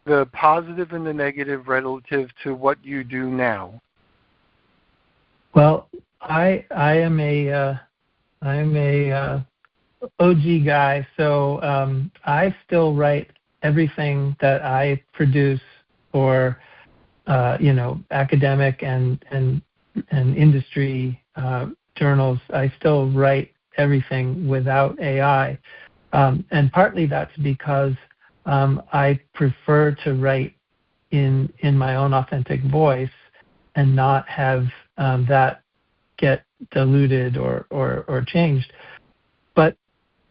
the positive and the negative relative to what you do now? Well, I am a OG guy, so I still write everything that I produce for academic and industry journals. I still write everything without AI, and partly that's because I prefer to write in my own authentic voice and not have that get diluted or changed. But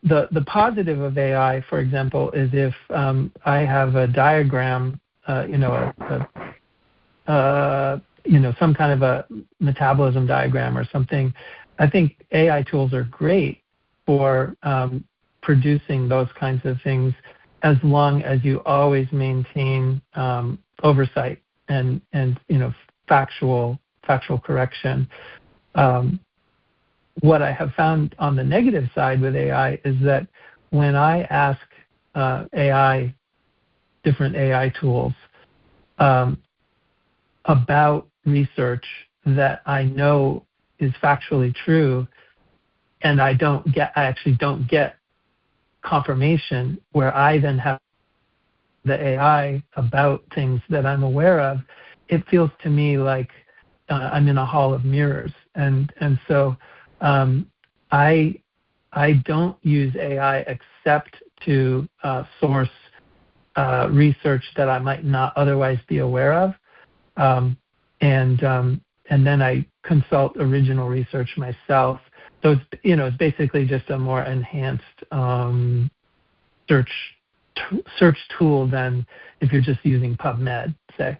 the positive of AI, for example, is if I have a diagram, some kind of a metabolism diagram or something, I think AI tools are great for producing those kinds of things, as long as you always maintain oversight and factual correction. What I have found on the negative side with AI is that when I ask different AI tools about research that I know is factually true, and I actually don't get confirmation, where I then have the AI about things that I'm aware of, it feels to me like I'm in a hall of mirrors, and so I don't use AI except to source research that I might not otherwise be aware of, and then I consult original research myself. So it's basically just a more enhanced search tool than if you're just using PubMed, say.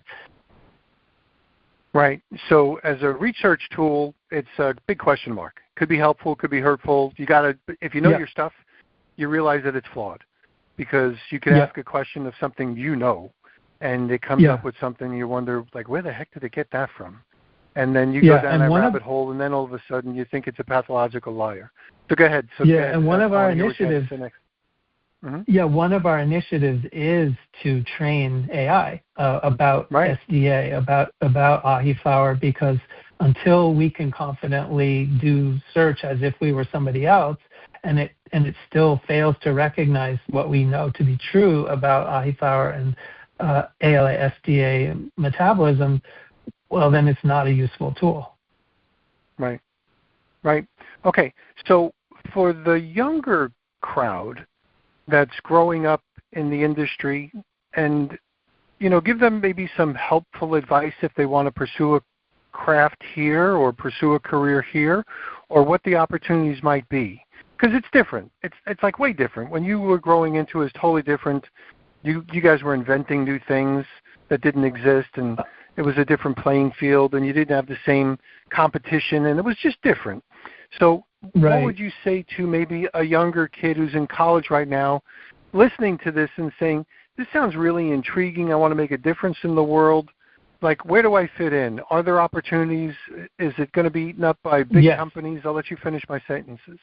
Right. So as a research tool, it's a big question mark. Could be helpful, could be hurtful. You got to, if you know your stuff, you realize that it's flawed, because you can ask a question of something and it comes up with something you wonder, like, where the heck did it get that from? And then you go down that rabbit hole, and then all of a sudden you think it's a pathological liar. So go ahead. And one of our initiatives. One of our initiatives is to train AI about SDA, about Ahiflower, because until we can confidently do search as if we were somebody else, and it still fails to recognize what we know to be true about Ahiflower and ALA SDA metabolism, well, then it's not a useful tool. Right. Okay. So for the younger crowd that's growing up in the industry, and give them maybe some helpful advice if they want to pursue craft here or pursue a career here, or what the opportunities might be. Because it's different. It's like way different. When you were growing into it, it's totally different. You guys were inventing new things that didn't exist, and it was a different playing field, and you didn't have the same competition, and it was just different. So what would you say to maybe a younger kid who's in college right now, listening to this and saying, this sounds really intriguing, I want to make a difference in the world. Like, where do I fit in? Are there opportunities? Is it going to be eaten up by big companies? I'll let you finish my sentences.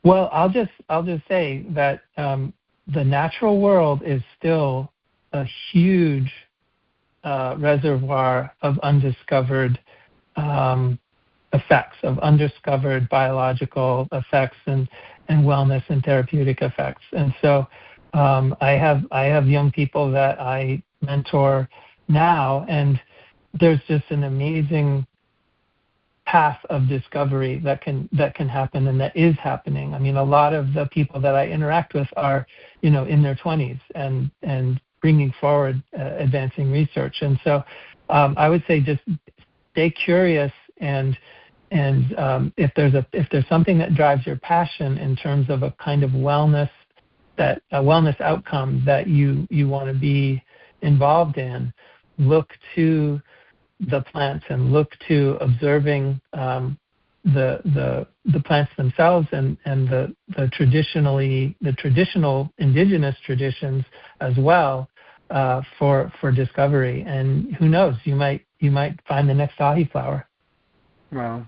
Well, I'll just say that the natural world is still a huge reservoir of undiscovered effects, of undiscovered biological effects and wellness and therapeutic effects. And so I have young people that I mentor now, and there's just an amazing path of discovery that can happen and that is happening. I mean, a lot of the people that I interact with are, in their 20s and bringing forward advancing research. And so I would say just stay curious, and if there's something that drives your passion in terms of a kind of wellness, that a wellness outcome that you want to be involved in, look to the plants and look to observing the plants themselves and the traditional indigenous traditions as well for discovery. And who knows, you might find the next ahi flower. Wow.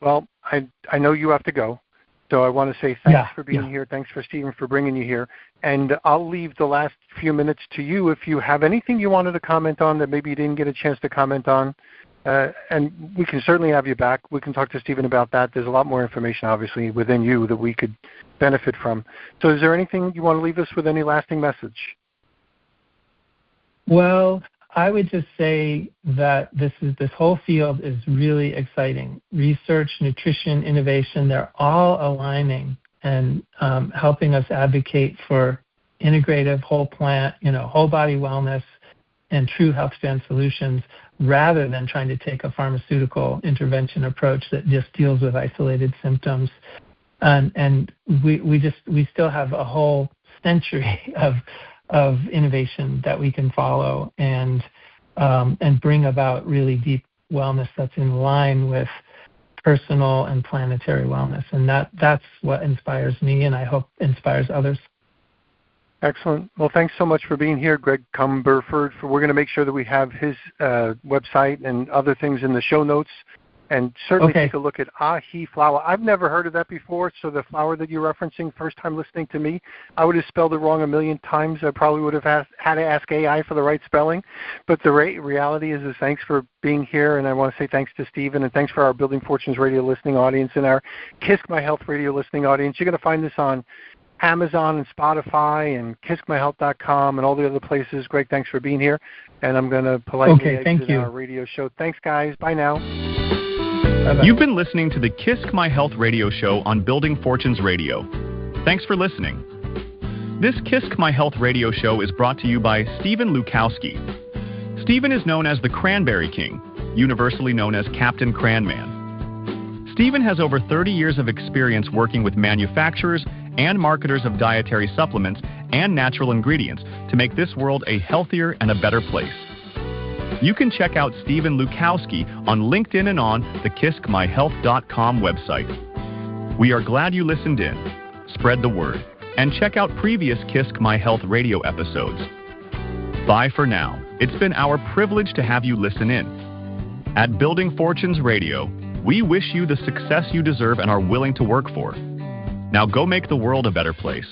Well, I know you have to go. So I want to say thanks for being here. Thanks for Stephen for bringing you here. And I'll leave the last few minutes to you if you have anything you wanted to comment on that maybe you didn't get a chance to comment on. And we can certainly have you back. We can talk to Stephen about that. There's a lot more information, obviously, within you that we could benefit from. So is there anything you want to leave us with, any lasting message? Well, I would just say that this whole field is really exciting. Research, nutrition, innovation, they're all aligning and helping us advocate for integrative whole plant, whole body wellness and true health span solutions, rather than trying to take a pharmaceutical intervention approach that just deals with isolated symptoms. And we still have a whole century of innovation that we can follow and bring about really deep wellness that's in line with personal and planetary wellness. And that's what inspires me, and I hope inspires others. Excellent. Well, thanks so much for being here, Greg Cumberford. We're going to make sure that we have his website and other things in the show notes. And certainly take a look at ahi flower. I've never heard of that before, so the flower that you're referencing, first time listening to me, I would have spelled it wrong a million times. I probably would have had to ask AI for the right spelling. But the reality is thanks for being here, and I want to say thanks to Stephen, and thanks for our Building Fortunes Radio listening audience and our KISC My Health Radio listening audience. You're going to find this on Amazon and Spotify and KISCMyHealth.com and all the other places. Greg, thanks for being here, and I'm going to politely exit our radio show. Thanks, guys. Bye now. Bye-bye. You've been listening to the KISC My Health Radio show on Building Fortunes Radio. Thanks for listening. This KISC My Health Radio show is brought to you by Stephen Lukawski. Stephen is known as the Cranberry King, universally known as Captain Cran Man. Stephen has over 30 years of experience working with manufacturers and marketers of dietary supplements and natural ingredients to make this world a healthier and a better place. You can check out Stephen Lukawski on LinkedIn and on the KISCMyHealth.com website. We are glad you listened in. Spread the word and check out previous KISC My Health Radio episodes. Bye for now. It's been our privilege to have you listen in. At Building Fortunes Radio, we wish you the success you deserve and are willing to work for. Now go make the world a better place.